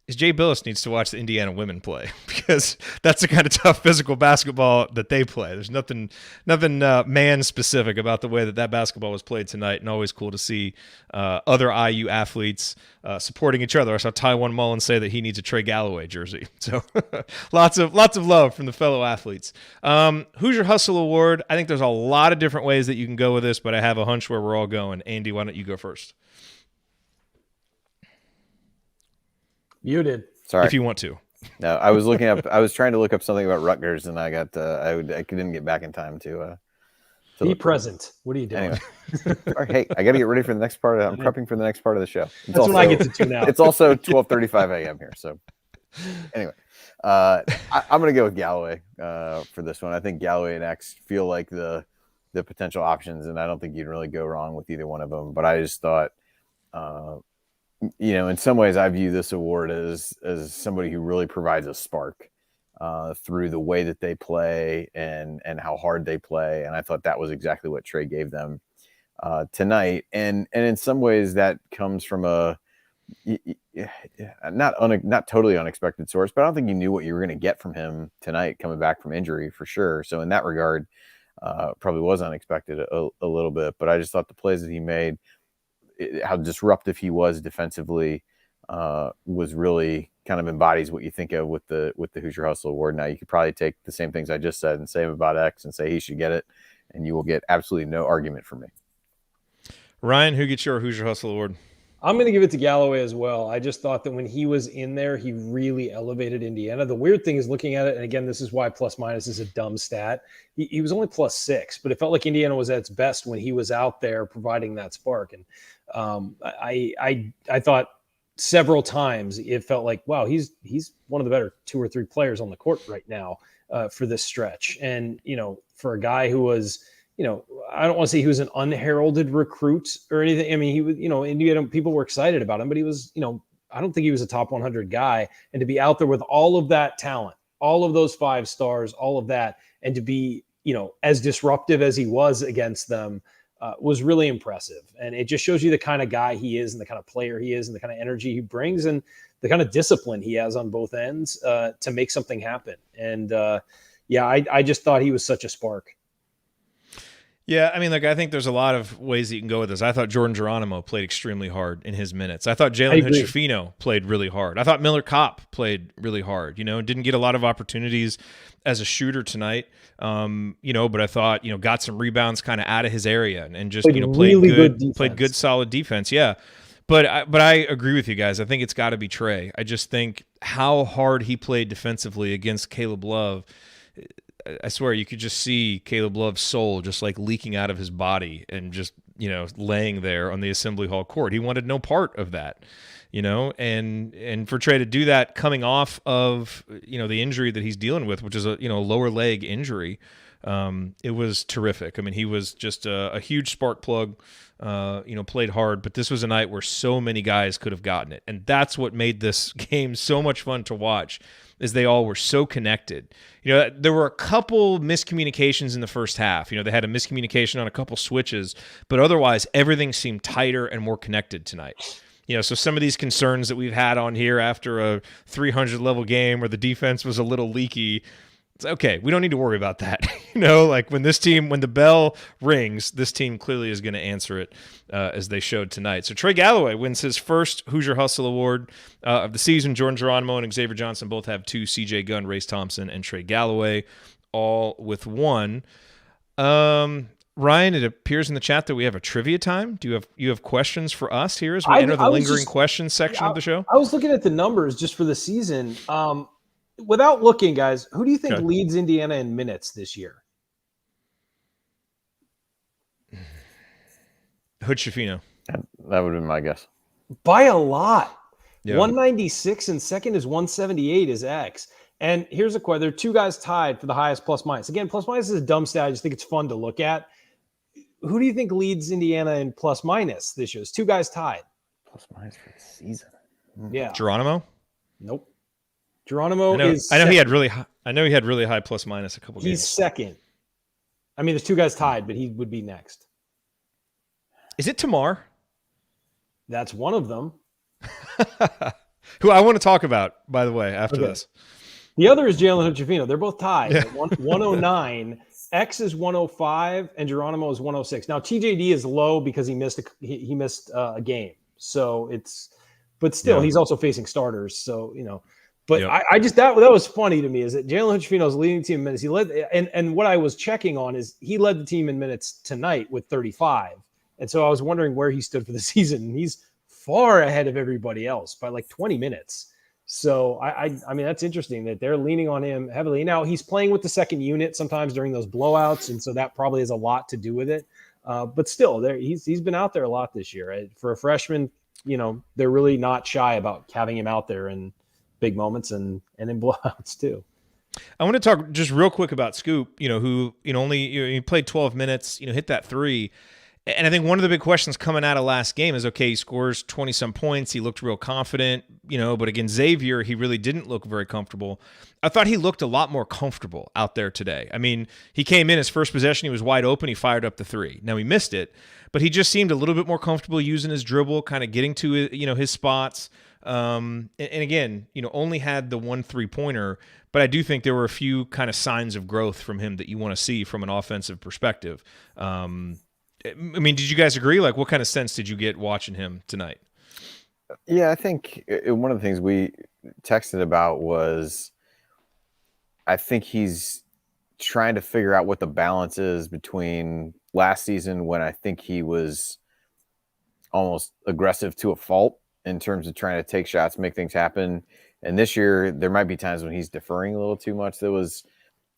is Jay Billis needs to watch the Indiana women play, because that's the kind of tough physical basketball that they play. There's nothing man-specific about the way that basketball was played tonight, and always cool to see other IU athletes supporting each other. I saw Tywan Mullen say that he needs a Trey Galloway jersey. So lots of love from the fellow athletes. Hoosier Hustle Award, I think there's a lot of different ways that you can go with this, but I have a hunch where we're all going. Andy, why don't you go first? You did. Sorry. If you want to. No, I was trying to look up something about Rutgers, and I couldn't get back in time to be present. What are you doing? Anyway. All right, hey, I got to get ready for the next part. I'm prepping for the next part of the show. That's what I get to do now. It's also 12:35 a.m. here. So anyway, I'm going to go with Galloway for this one. I think Galloway and X feel like the potential options, and I don't think you can really go wrong with either one of them. But I just thought, in some ways, I view this award as somebody who really provides a spark through the way that they play and how hard they play. And I thought that was exactly what Trey gave them tonight. And in some ways, that comes from a not totally unexpected source, but I don't think you knew what you were going to get from him tonight coming back from injury for sure. So in that regard, probably was unexpected a little bit. But I just thought the plays that he made, how disruptive he was defensively, was really kind of embodies what you think of with the Hoosier Hustle Award. Now, you could probably take the same things I just said and say about X and say he should get it, and you will get absolutely no argument from me. Ryan, who gets your Hoosier Hustle Award? I'm going to give it to Galloway as well. I just thought that when he was in there, he really elevated Indiana. The weird thing is looking at it, and again, this is why plus minus is a dumb stat. He was only +6, but it felt like Indiana was at its best when he was out there providing that spark. And I thought several times it felt like, wow, he's one of the better 2 or 3 players on the court right now for this stretch. And, for a guy who was, I don't want to say he was an unheralded recruit or anything. I mean, he was, Indiana people were excited about him, but he was, I don't think he was a top 100 guy. And to be out there with all of that talent, all of those 5 stars, all of that, and to be, as disruptive as he was against them, was really impressive. And it just shows you the kind of guy he is and the kind of player he is and the kind of energy he brings and the kind of discipline he has on both ends to make something happen. And I just thought he was such a spark. Yeah, I mean, I think there's a lot of ways that you can go with this. I thought Jordan Geronimo played extremely hard in his minutes. I thought Jalen Hood-Schifino played really hard. I thought Miller Kopp played really hard, didn't get a lot of opportunities as a shooter tonight, but I thought, got some rebounds kind of out of his area and just, played good, solid defense. Yeah. But I agree with you guys. I think it's got to be Trey. I just think how hard he played defensively against Caleb Love. I swear you could just see Caleb Love's soul just like leaking out of his body and just, laying there on the Assembly Hall court. He wanted no part of that. and for Trey to do that coming off of, the injury that he's dealing with, which is a lower leg injury. It was terrific. I mean, he was just a huge spark plug, played hard, but this was a night where so many guys could have gotten it. And that's what made this game so much fun to watch, is they all were so connected. There were a couple miscommunications in the first half. They had a miscommunication on a couple switches, but otherwise everything seemed tighter and more connected tonight. So some of these concerns that we've had on here after a 300 level game where the defense was a little leaky, it's okay. We don't need to worry about that. Like when the bell rings, this team clearly is going to answer it, as they showed tonight. So Trey Galloway wins his first Hoosier Hustle Award of the season. Jordan Geronimo and Xavier Johnson both have 2. CJ Gunn, Race Thompson, and Trey Galloway all with 1. Ryan, it appears in the chat that we have a trivia time. Do you have questions for us here as we enter the lingering questions section of the show? I was looking at the numbers just for the season. Without looking, guys, who do you think leads Indiana in minutes this year? Hood Schifino. That would have been my guess. By a lot. Yeah. 196, and second is 178 is X. And here's a question. There are 2 guys tied for the highest plus minus. Again, plus minus is a dumb stat. I just think it's fun to look at. Who do you think leads Indiana in plus minus this year? There's 2 guys tied. Plus minus for the season. Yeah. Geronimo? Nope. Geronimo is. I know he had really high plus minus a couple games. He's second. I mean, there's 2 guys tied, but he would be next. Is it Tamar? That's one of them. Who I want to talk about, by the way, after this. The other is Jalen Hood-Schifino. They're both tied. Yeah. 109. X is 105, and Geronimo is 106. Now TJD is low because he missed a game. So but still, he's also facing starters. So But I just that was funny to me, is that Jalen Hood-Schifino is leading the team in minutes. He led, and what I was checking on is he led the team in minutes tonight with 35. And so I was wondering where he stood for the season. And he's far ahead of everybody else by like 20 minutes. So I mean, that's interesting that they're leaning on him heavily. Now he's playing with the second unit sometimes during those blowouts, and so that probably has a lot to do with it. But still, he's been out there a lot this year. For a freshman, they're really not shy about having him out there in big moments and in blowouts too. I want to talk just real quick about Scoop, who he played 12 minutes, hit that 3. And I think one of the big questions coming out of last game is, okay, he scores 20-some points. He looked real confident, but against Xavier, he really didn't look very comfortable. I thought he looked a lot more comfortable out there today. I mean, he came in, his first possession, he was wide open. He fired up the 3. Now, he missed it, but he just seemed a little bit more comfortable using his dribble, kind of getting to, his spots. And again, only had the 1 3-pointer, but I do think there were a few kind of signs of growth from him that you want to see from an offensive perspective. I mean, did you guys agree? Like, what kind of sense did you get watching him tonight? Yeah, I think one of the things we texted about was I think he's trying to figure out what the balance is between last season, when I think he was almost aggressive to a fault in terms of trying to take shots, make things happen. And this year, there might be times when he's deferring a little too much. There was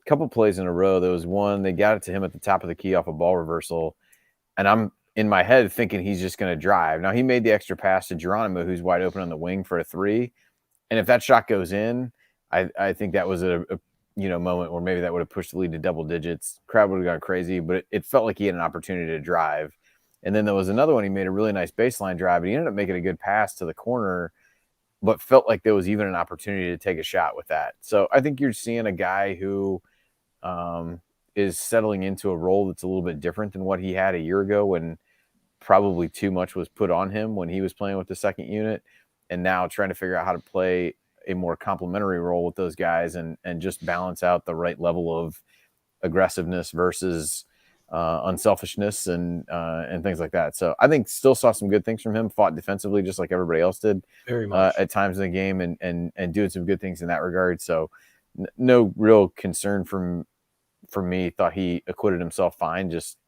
a couple plays in a row. There was one, they got it to him at the top of the key off a ball reversal. And I'm in my head thinking he's just going to drive. Now, he made the extra pass to Geronimo, who's wide open on the wing for a 3. And if that shot goes in, I think that was a moment where maybe that would have pushed the lead to double digits. Crowd would have gone crazy, but it felt like he had an opportunity to drive. And then there was another one. He made a really nice baseline drive, and he ended up making a good pass to the corner, but felt like there was even an opportunity to take a shot with that. So I think you're seeing a guy who is settling into a role that's a little bit different than what he had a year ago, when probably too much was put on him when he was playing with the second unit, and now trying to figure out how to play a more complementary role with those guys and just balance out the right level of aggressiveness versus unselfishness and things like that. So I think still saw some good things from him, fought defensively just like everybody else did very much at times in the game, and doing some good things in that regard. So no real concern from me. Thought he acquitted himself fine. Just,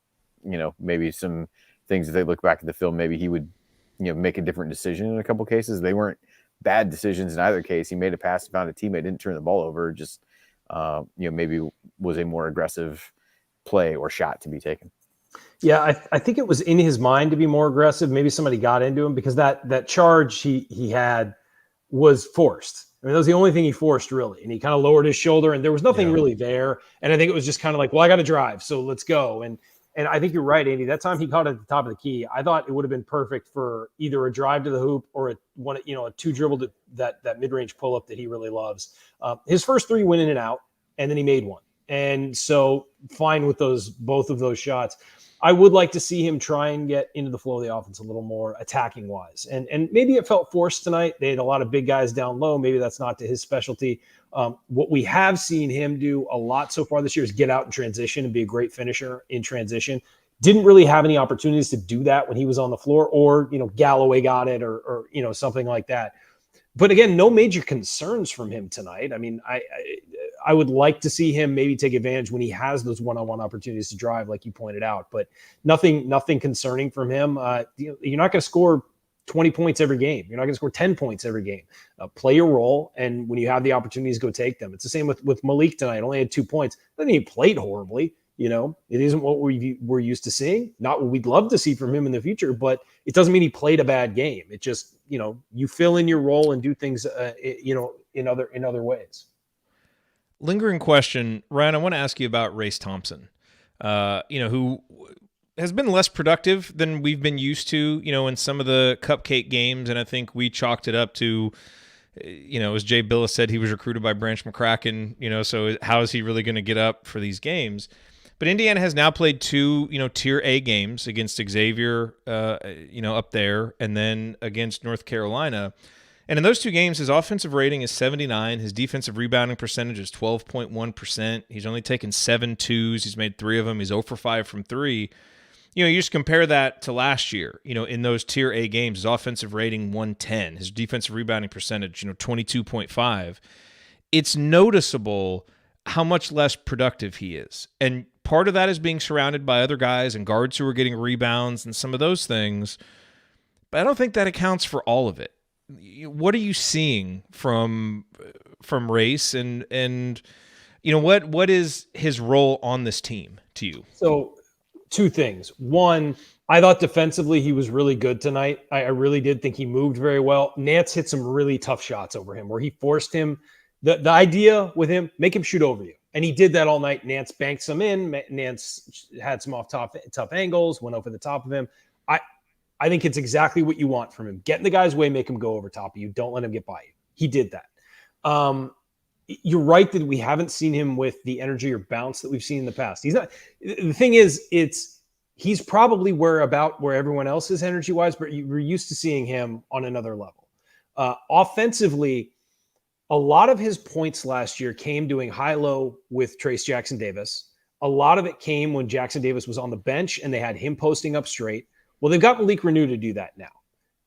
maybe some things that they look back at the film, maybe he would, make a different decision in a couple cases. They weren't bad decisions in either case. He made a pass, found a teammate, didn't turn the ball over. Just, maybe was a more aggressive play or shot to be taken. Yeah, I think it was in his mind to be more aggressive. Maybe somebody got into him because that charge he had was forced. I mean, that was the only thing he forced really. And he kind of lowered his shoulder and there was nothing really there. And I think it was just kind of like, well, I got to drive, so let's go. And I think you're right, Andy. That time he caught it at the top of the key. I thought it would have been perfect for either a drive to the hoop or a two dribble to that mid range pull up that he really loves. His first three went in and out, and then he made one. And so fine with both of those shots. I would like to see him try and get into the flow of the offense a little more attacking wise. And maybe it felt forced tonight. They had a lot of big guys down low. Maybe that's not to his specialty. What we have seen him do a lot so far this year is get out in transition and be a great finisher in transition. Didn't really have any opportunities to do that when he was on the floor, or, Galloway got it or something like that. But again, no major concerns from him tonight. I mean, I would like to see him maybe take advantage when he has those one-on-one opportunities to drive, like you pointed out. But nothing concerning from him. You're not going to score 20 points every game. You're not going to score 10 points every game. Play your role, and when you have the opportunities, go take them. It's the same with Malik tonight. Only had 2 points. I think he played horribly. It isn't what we're used to seeing. Not what we'd love to see from him in the future, but it doesn't mean he played a bad game. It just, you fill in your role and do things, in other ways. Lingering question, Ryan, I want to ask you about Race Thompson, who has been less productive than we've been used to, in some of the cupcake games. And I think we chalked it up to, as Jay Billis said, he was recruited by Branch McCracken, so how is he really going to get up for these games? But Indiana has now played 2, Tier A games against Xavier, up there, and then against North Carolina. And in those 2 games, his offensive rating is 79. His defensive rebounding percentage is 12.1%. He's only taken 7 twos. He's made 3 of them. He's 0 for 5 from 3. You just compare that to last year, in those Tier A games, his offensive rating 110, his defensive rebounding percentage, 22.5. It's noticeable how much less productive he is. And part of that is being surrounded by other guys and guards who are getting rebounds and some of those things. But I don't think that accounts for all of it. What are you seeing from Race and what is his role on this team to you? So 2 things. One, I thought defensively he was really good tonight. I really did think he moved very well. Nance hit some really tough shots over him where he forced him. The idea with him, make him shoot over you. And he did that all night. Nance banked some in. Nance had some tough angles, went over the top of him. I think it's exactly what you want from him. Get in the guy's way, make him go over top of you. Don't let him get by you. He did that. You're right that we haven't seen him with the energy or bounce that we've seen in the past. He's not. The thing is, he's probably where everyone else is energy-wise, but we're used to seeing him on another level. Offensively, a lot of his points last year came doing high-low with Trace Jackson Davis. A lot of it came when Jackson Davis was on the bench and they had him posting up straight. Well, they've got Malik Renew to do that now.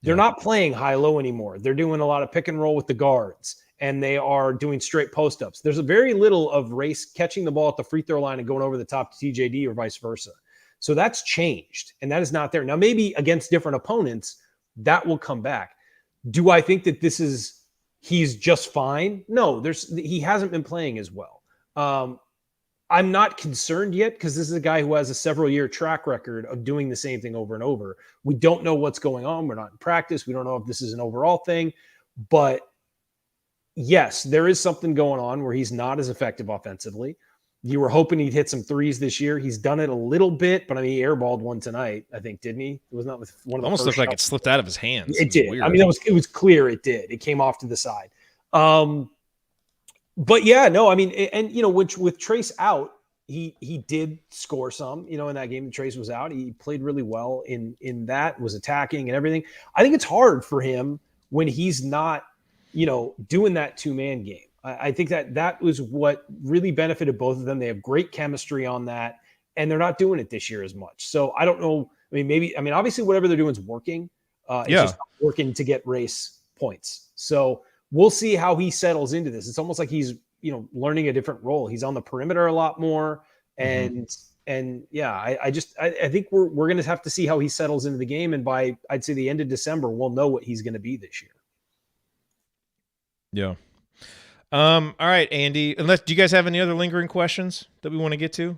They're not playing high-low anymore. They're doing a lot of pick and roll with the guards, and they are doing straight post-ups. There's a very little of Race catching the ball at the free throw line and going over the top to TJD or vice versa. So that's changed, and that is not there. Now, maybe against different opponents, that will come back. Do I think that he's just fine? No, he hasn't been playing as well. I'm not concerned yet because this is a guy who has a several-year track record of doing the same thing over and over. We don't know what's going on. We're not in practice. We don't know if this is an overall thing. But yes, there is something going on where he's not as effective offensively. You were hoping he'd hit some threes this year. He's done it a little bit, but he airballed one tonight, I think, didn't he? It was not with one of the almost first looked like shots. it slipped out of his hands. It did. Weird. It was clear it did. It came off to the side. But yeah, no, with Trace out, he did score some, in that game. Trace was out. He played really well in that, was attacking and everything. I think it's hard for him when he's not, doing that 2-man game. I think that was what really benefited both of them. They have great chemistry on that, and they're not doing it this year as much. So I don't know. Obviously whatever they're doing is working. It's just not working to get Race points. So we'll see how he settles into this. It's almost like he's, learning a different role. He's on the perimeter a lot more. And yeah, I think we're going to have to see how he settles into the game. And by, I'd say the end of December, we'll know what he's going to be this year. Yeah. All right, Andy, do you guys have any other lingering questions that we want to get to?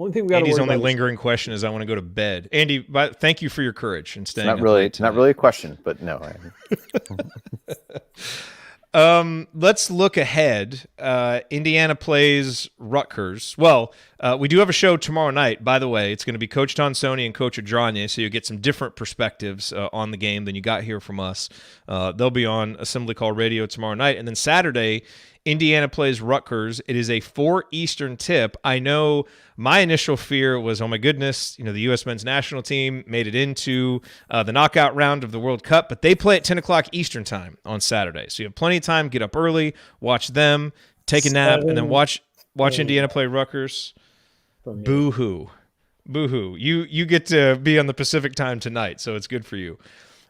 Only thing we got to Andy's worry only about lingering question is I want to go to bed. Andy, thank you for your courage and staying. It's not really a question, but no. Let's look ahead. Indiana plays Rutgers. Well, we do have a show tomorrow night, by the way. It's going to be Coach Tonsoni and Coach Adranya, so you get some different perspectives on the game than you got here from us. They'll be on Assembly Call Radio tomorrow night. And then Saturday, Indiana plays Rutgers. It is a 4 Eastern tip. I know my initial fear was, oh my goodness, the U.S. men's national team made it into the knockout round of the World Cup, but they play at 10 o'clock Eastern time on Saturday. So you have plenty of time, get up early, watch them, take a nap, and then watch Indiana play Rutgers. Boo-hoo. Boo-hoo. You get to be on the Pacific time tonight, so it's good for you.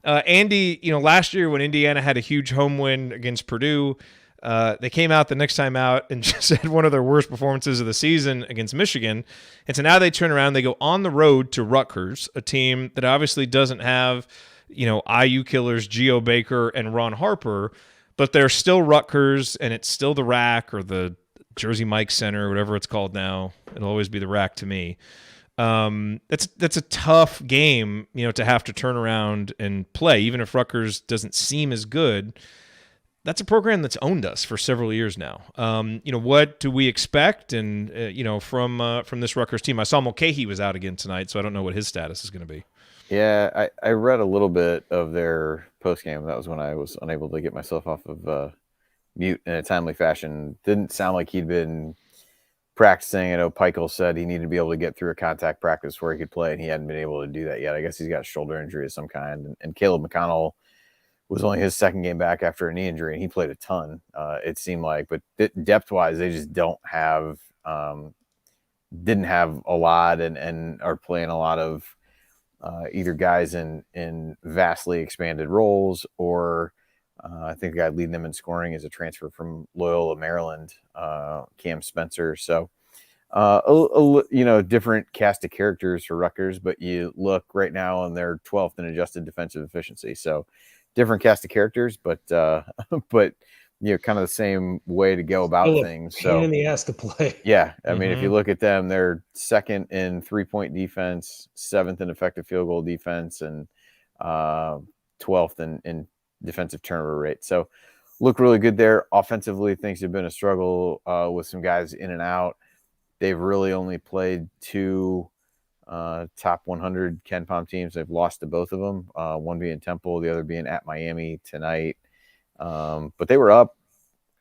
Andy, last year when Indiana had a huge home win against Purdue, they came out the next time out and just had one of their worst performances of the season against Michigan. And so now they turn around, they go on the road to Rutgers, a team that obviously doesn't have, IU killers, Geo Baker and Ron Harper, but they're still Rutgers, and it's still the RAC or the Jersey Mike Center, whatever it's called now. It'll always be the RAC to me. That's a tough game, to have to turn around and play, even if Rutgers doesn't seem as good. That's a program that's owned us for several years now. What do we expect? And from this Rutgers team, I saw Mulcahy was out again tonight, so I don't know what his status is going to be. Yeah, I read a little bit of their postgame. That was when I was unable to get myself off of mute in a timely fashion. Didn't sound like he'd been practicing. I know Peichel said he needed to be able to get through a contact practice where he could play, and he hadn't been able to do that yet. I guess he's got a shoulder injury of some kind. And Caleb McConnell was only his second game back after a knee injury, and he played a ton, it seemed like. But depth-wise, they just didn't have a lot and are playing a lot of either guys in vastly expanded roles or I think the guy leading them in scoring is a transfer from Loyola, Maryland, Cam Spencer. So, different cast of characters for Rutgers, but you look right now and they're 12th in adjusted defensive efficiency. So, different cast of characters, but kind of the same way to go about things. So pain in the ass to play. Yeah, I mean, if you look at them, they're second in 3-point defense, 7th in effective field goal defense, and 12th in defensive turnover rate. So look really good there. Offensively, things have been a struggle with some guys in and out. They've really only played 2 top 100 KenPom teams. They've lost to both of them, one being Temple, the other being at Miami tonight. But they were up,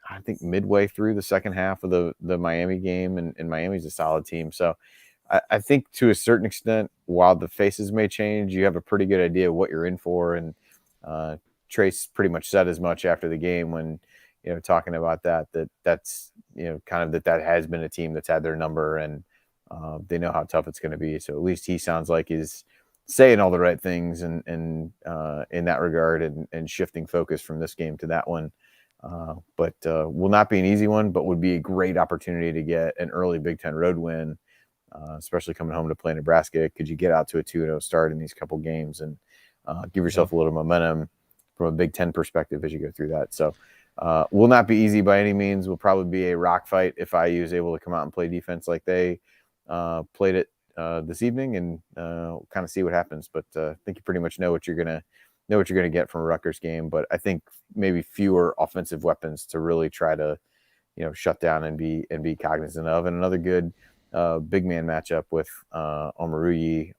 I think, midway through the second half of the Miami game, and Miami's a solid team. So I think to a certain extent, while the faces may change, you have a pretty good idea of what you're in for. And Trace pretty much said as much after the game when, talking about that's kind of that has been a team that's had their number, and they know how tough it's going to be. So at least he sounds like he's saying all the right things and in that regard and shifting focus from this game to that one. But will not be an easy one, but would be a great opportunity to get an early Big Ten road win, especially coming home to play Nebraska. Could you get out to a 2-0 start in these couple games and give yourself a little momentum from a Big Ten perspective as you go through that? So will not be easy by any means. Will probably be a rock fight if IU is able to come out and play defense like they played it this evening, and kind of see what happens. But I think you pretty much know what you're gonna get from a Rutgers game. But I think maybe fewer offensive weapons to really try to shut down and be cognizant of. And another good big man matchup with Omaruyi.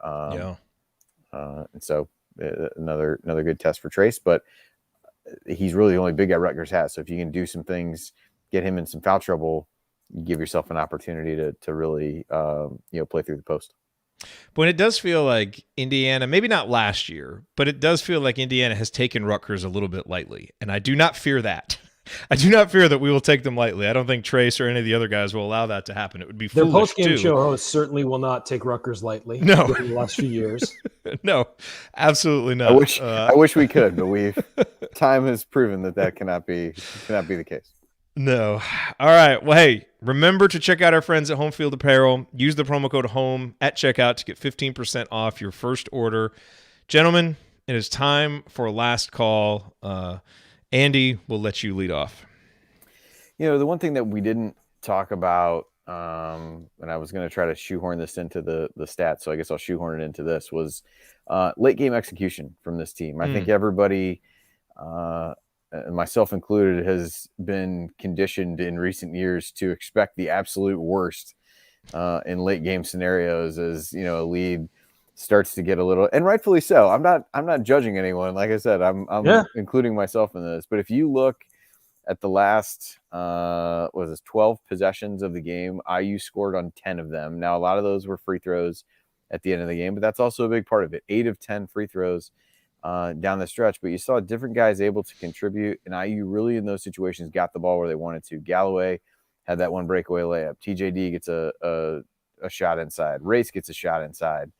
And so another good test for Trace. But he's really the only big guy Rutgers has. So if you can do some things, get him in some foul trouble, you give yourself an opportunity to really play through the post. But it does feel like Indiana, maybe not last year, but it does feel like Indiana has taken Rutgers a little bit lightly. And I do not fear that. I do not fear that we will take them lightly. I don't think Trace or any of the other guys will allow that to happen. It would be foolish. Their post-game show hosts certainly will not take Rutgers lightly. No. In the last few years. No, absolutely not. I wish we could, but time has proven that cannot be the case. No. All right. Well, hey, remember to check out our friends at Home Field Apparel. Use the promo code HOME at checkout to get 15% off your first order. Gentlemen, it is time for a last call. Andy, we'll let you lead off. The one thing that we didn't talk about and I was going to try to shoehorn this into the stats, so I guess I'll shoehorn it into this, was late game execution from this team. I think everybody, myself included, has been conditioned in recent years to expect the absolute worst in late game scenarios as, you know, a lead starts to get a little, and rightfully so. I'm not judging anyone. Like I said, I'm including myself in this. But if you look at the last 12 possessions of the game, IU scored on 10 of them. Now, a lot of those were free throws at the end of the game, but that's also a big part of it. 8 of 10 free throws down the stretch. But you saw different guys able to contribute, and IU really in those situations got the ball where they wanted to. Galloway had that one breakaway layup. TJD gets a shot inside. Race gets a shot inside.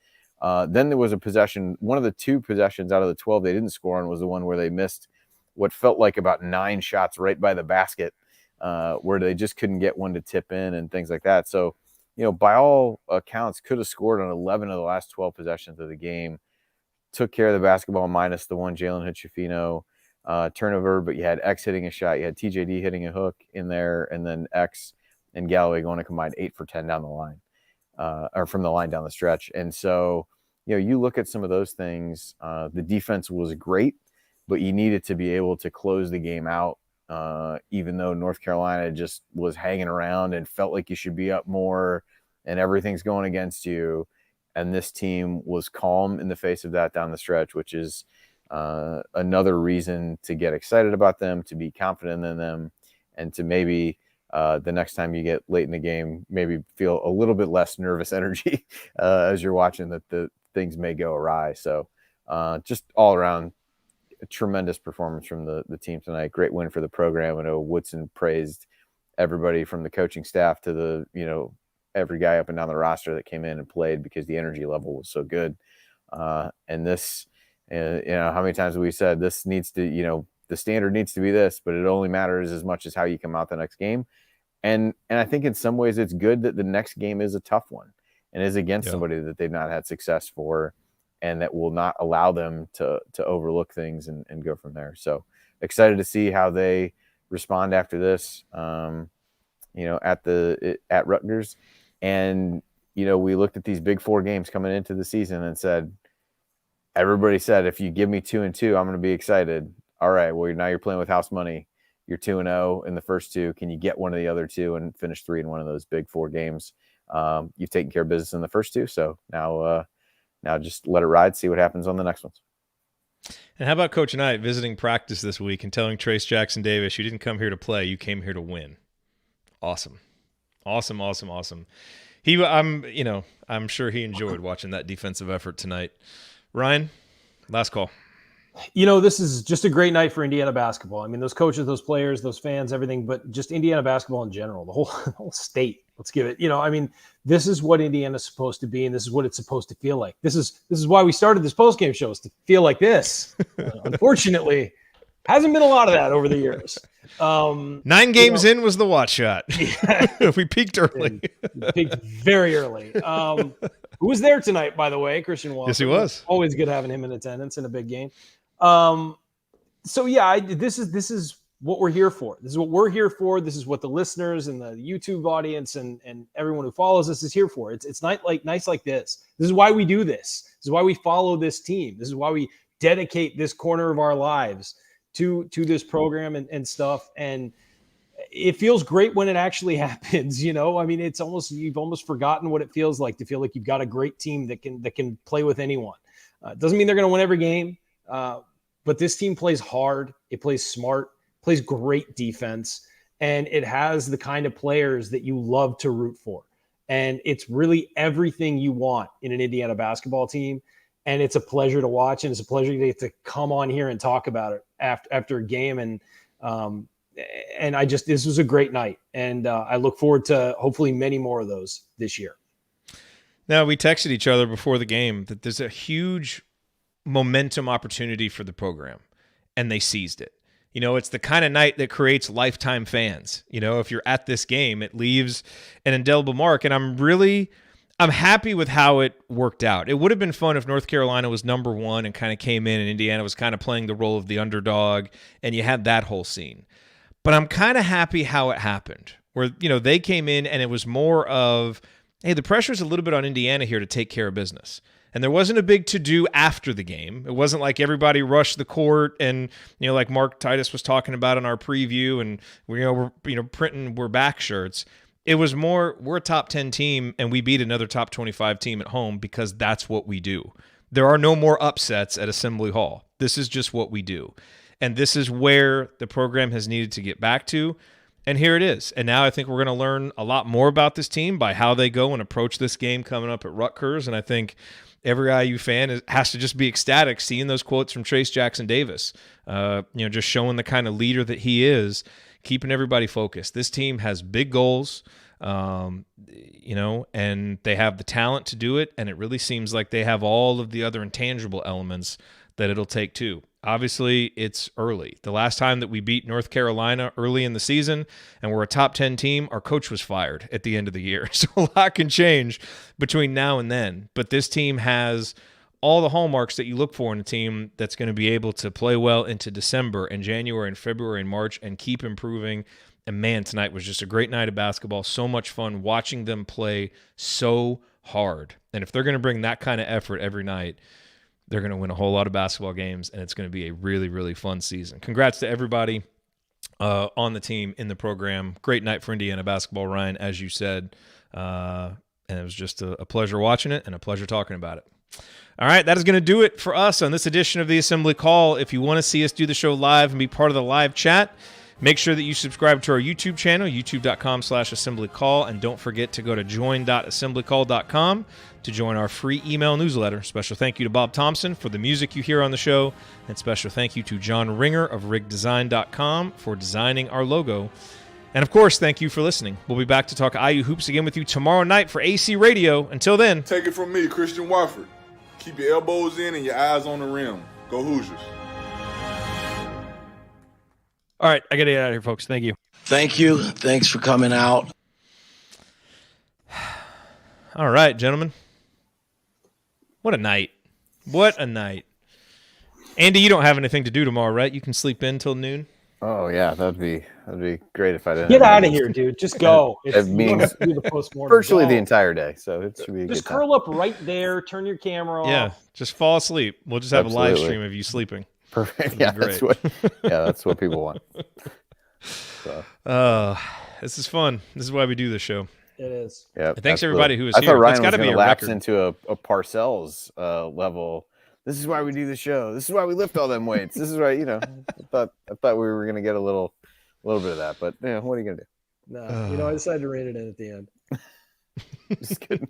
Then there was a possession. One of the 2 possessions out of the 12 they didn't score on was the one where they missed what felt like about 9 shots right by the basket, where they just couldn't get one to tip in and things like that. So, you know, by all accounts, could have scored on 11 of the last 12 possessions of the game. Took care of the basketball minus the one Jalen Hood-Schifino turnover, but you had X hitting a shot. You had TJD hitting a hook in there, and then X and Galloway going to combine 8 for 10 down the line, or from the line down the stretch. And so, you know, you look at some of those things, the defense was great, but you needed to be able to close the game out, even though North Carolina just was hanging around and felt like you should be up more and everything's going against you. And this team was calm in the face of that down the stretch, which is another reason to get excited about them, to be confident in them, and to maybe the next time you get late in the game, maybe feel a little bit less nervous energy as you're watching that the things may go awry. So just all around, a tremendous performance from the team tonight. Great win for the program. I know Woodson praised everybody from the coaching staff to the, you know, every guy up and down the roster that came in and played because the energy level was so good. And this, you know, how many times have we said this needs to, you know, the standard needs to be this, but it only matters as much as how you come out the next game. And I think in some ways it's good that the next game is a tough one and is against somebody that they've not had success for, and that will not allow them to overlook things and go from there. So excited to see how they respond after this, you know, at Rutgers. And, you know, we looked at these big 4 games coming into the season and said, everybody said, if you give me 2-2, I'm going to be excited. All right, well, now you're playing with house money. You're 2-0 in the first 2. Can you get one of the other 2 and finish 3 in one of those big 4 games? You've taken care of business in the first 2. So now just let it ride, see what happens on the next ones. And how about Coach Knight visiting practice this week and telling Trace Jackson Davis, you didn't come here to play, you came here to win. Awesome. Awesome. I'm sure he enjoyed watching that defensive effort tonight. Ryan, last call. You know, this is just a great night for Indiana basketball. I mean, those coaches, those players, those fans, everything, but just Indiana basketball in general, the whole state. Let's give it, you know, I mean, this is what Indiana's supposed to be, and this is what it's supposed to feel like. This is why we started this postgame show, is to feel like this. Unfortunately, hasn't been a lot of that over the years. 9 games in was the watch shot. Yeah. We peaked early. Peaked very early. Who was there tonight, by the way? Christian Walker. Yes, he was. Always good having him in attendance in a big game. So yeah, this is what we're here for. This is what we're here for. This is what the listeners and the YouTube audience and everyone who follows us is here for. It's nights like this. This is why we do this. This is why we follow this team. This is why we dedicate this corner of our lives to this program and stuff. And it feels great when it actually happens. You know, I mean, you've almost forgotten what it feels like to feel like you've got a great team that can play with anyone. Doesn't mean they're going to win every game, but this team plays hard. It plays smart, plays great defense, and it has the kind of players that you love to root for. And it's really everything you want in an Indiana basketball team. And it's a pleasure to watch, and it's a pleasure to get to come on here and talk about it after a game. And this was a great night, and I look forward to hopefully many more of those this year. Now, we texted each other before the game that there's a huge momentum opportunity for the program, and they seized it. You know, it's the kind of night that creates lifetime fans. You know, if you're at this game, it leaves an indelible mark, and I'm happy with how it worked out. It would have been fun if North Carolina was number 1 and kind of came in and Indiana was kind of playing the role of the underdog, and you had that whole scene. But I'm kind of happy how it happened, where, they came in and it was more of, hey, the pressure's a little bit on Indiana here to take care of business. And there wasn't a big to-do after the game. It wasn't like everybody rushed the court and, like Mark Titus was talking about in our preview and, we're printing "We're back" shirts. It was more, we're a top 10 team and we beat another top 25 team at home because that's what we do. There are no more upsets at Assembly Hall. This is just what we do. And this is where the program has needed to get back to. And here it is. And now I think we're going to learn a lot more about this team by how they go and approach this game coming up at Rutgers. And I think every IU fan has to just be ecstatic seeing those quotes from Trace Jackson Davis, just showing the kind of leader that he is, keeping everybody focused. This team has big goals, and they have the talent to do it, and it really seems like they have all of the other intangible elements that it'll take too. Obviously, it's early. The last time that we beat North Carolina early in the season and we're a top 10 team, our coach was fired at the end of the year. So a lot can change between now and then. But this team has all the hallmarks that you look for in a team that's going to be able to play well into December and January and February and March and keep improving. And man, tonight was just a great night of basketball. So much fun watching them play so hard. And if they're going to bring that kind of effort every night, they're going to win a whole lot of basketball games, and it's going to be a really, really fun season. Congrats to everybody on the team, in the program. Great night for Indiana basketball, Ryan, as you said. And it was just a pleasure watching it and a pleasure talking about it. All right, that is going to do it for us on this edition of the Assembly Call. If you want to see us do the show live and be part of the live chat, make sure that you subscribe to our YouTube channel, youtube.com/assemblycall, and don't forget to go to join.assemblycall.com to join our free email newsletter. Special thank you to Bob Thompson for the music you hear on the show, and special thank you to John Ringer of rigdesign.com for designing our logo. And of course, thank you for listening. We'll be back to talk IU hoops again with you tomorrow night for AC Radio. Until then, take it from me, Christian Wofford. Keep your elbows in and your eyes on the rim. Go Hoosiers. All right, I got to get out of here, folks. Thank you. Thank you. Thanks for coming out. All right, gentlemen. What a night. What a night. Andy, you don't have anything to do tomorrow, right? You can sleep in till noon. Oh yeah, that'd be great if I didn't. Get out of here, dude. Just go. It means virtually the entire day, so it should be. Just curl up right there. Turn your camera off. Yeah, just fall asleep. We'll just have a live stream of you sleeping. Perfect. Yeah, that's what people want. So. This is fun. This is why we do this show. It is. Yeah. Thanks everybody who was here. I thought Ryan was going to lapse into a Parcells level. This is why we do the show. This is why we lift all them weights. This is why I thought we were going to get a little bit of that, but what are you going to do? No, I decided to rein it in at the end. Just kidding.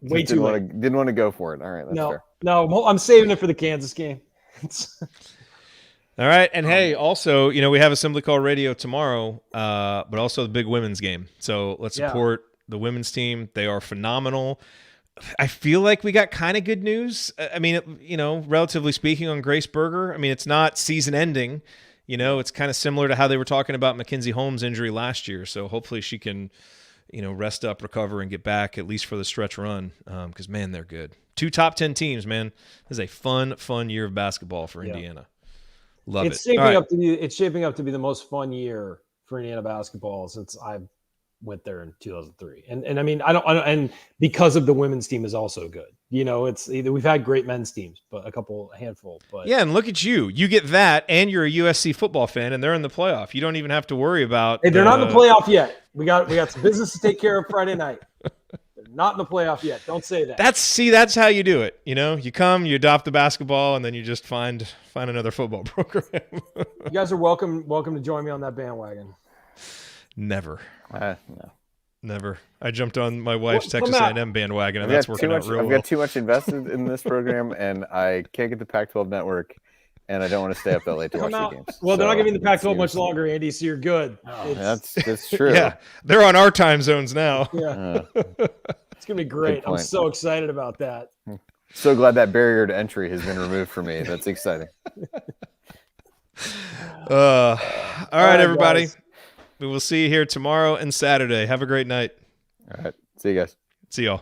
Way too late. Didn't want to go for it. All right, that's fair. No, I'm saving it for the Kansas game. All right, and hey, also, we have Assembly Call Radio tomorrow, but also the big women's game. So let's support the women's team. They are phenomenal. I feel like we got kind of good news. I mean, relatively speaking, on Grace Berger. I mean, it's not season ending. It's kind of similar to how they were talking about Mackenzie Holmes' injury last year. So hopefully she can, rest up, recover, and get back at least for the stretch run. Because man, they're good. 2 top 10 teams, man. This is a fun year of basketball for Indiana. Love it. It's shaping up to be the most fun year for Indiana basketball since I went there in 2003. And I mean, and because of the women's team is also good. We've had great men's teams, but a handful. But yeah, and look at you. You get that, and you're a USC football fan, and they're in the playoff. You don't even have to worry about. Hey, they're not in the playoff yet. We got some business to take care of Friday night. They're not in the playoff yet. Don't say that. That's how you do it. You come, you adopt the basketball, and then you just find another football program. You guys are welcome to join me on that bandwagon. Never. No. Never. I jumped on my wife's Texas A&M bandwagon, and that's working out real well. I've got too much invested in this program, and I can't get the Pac-12 network, and I don't want to stay up that late to watch the games. Well, they're not giving the Pac-12 much longer, Andy, so you're good. Oh, that's true. Yeah, they're on our time zones now. Yeah. It's going to be great. I'm so excited about that. So glad that barrier to entry has been removed for me. That's exciting. All right, everybody. Guys. We will see you here tomorrow and Saturday. Have a great night. All right. See you guys. See y'all.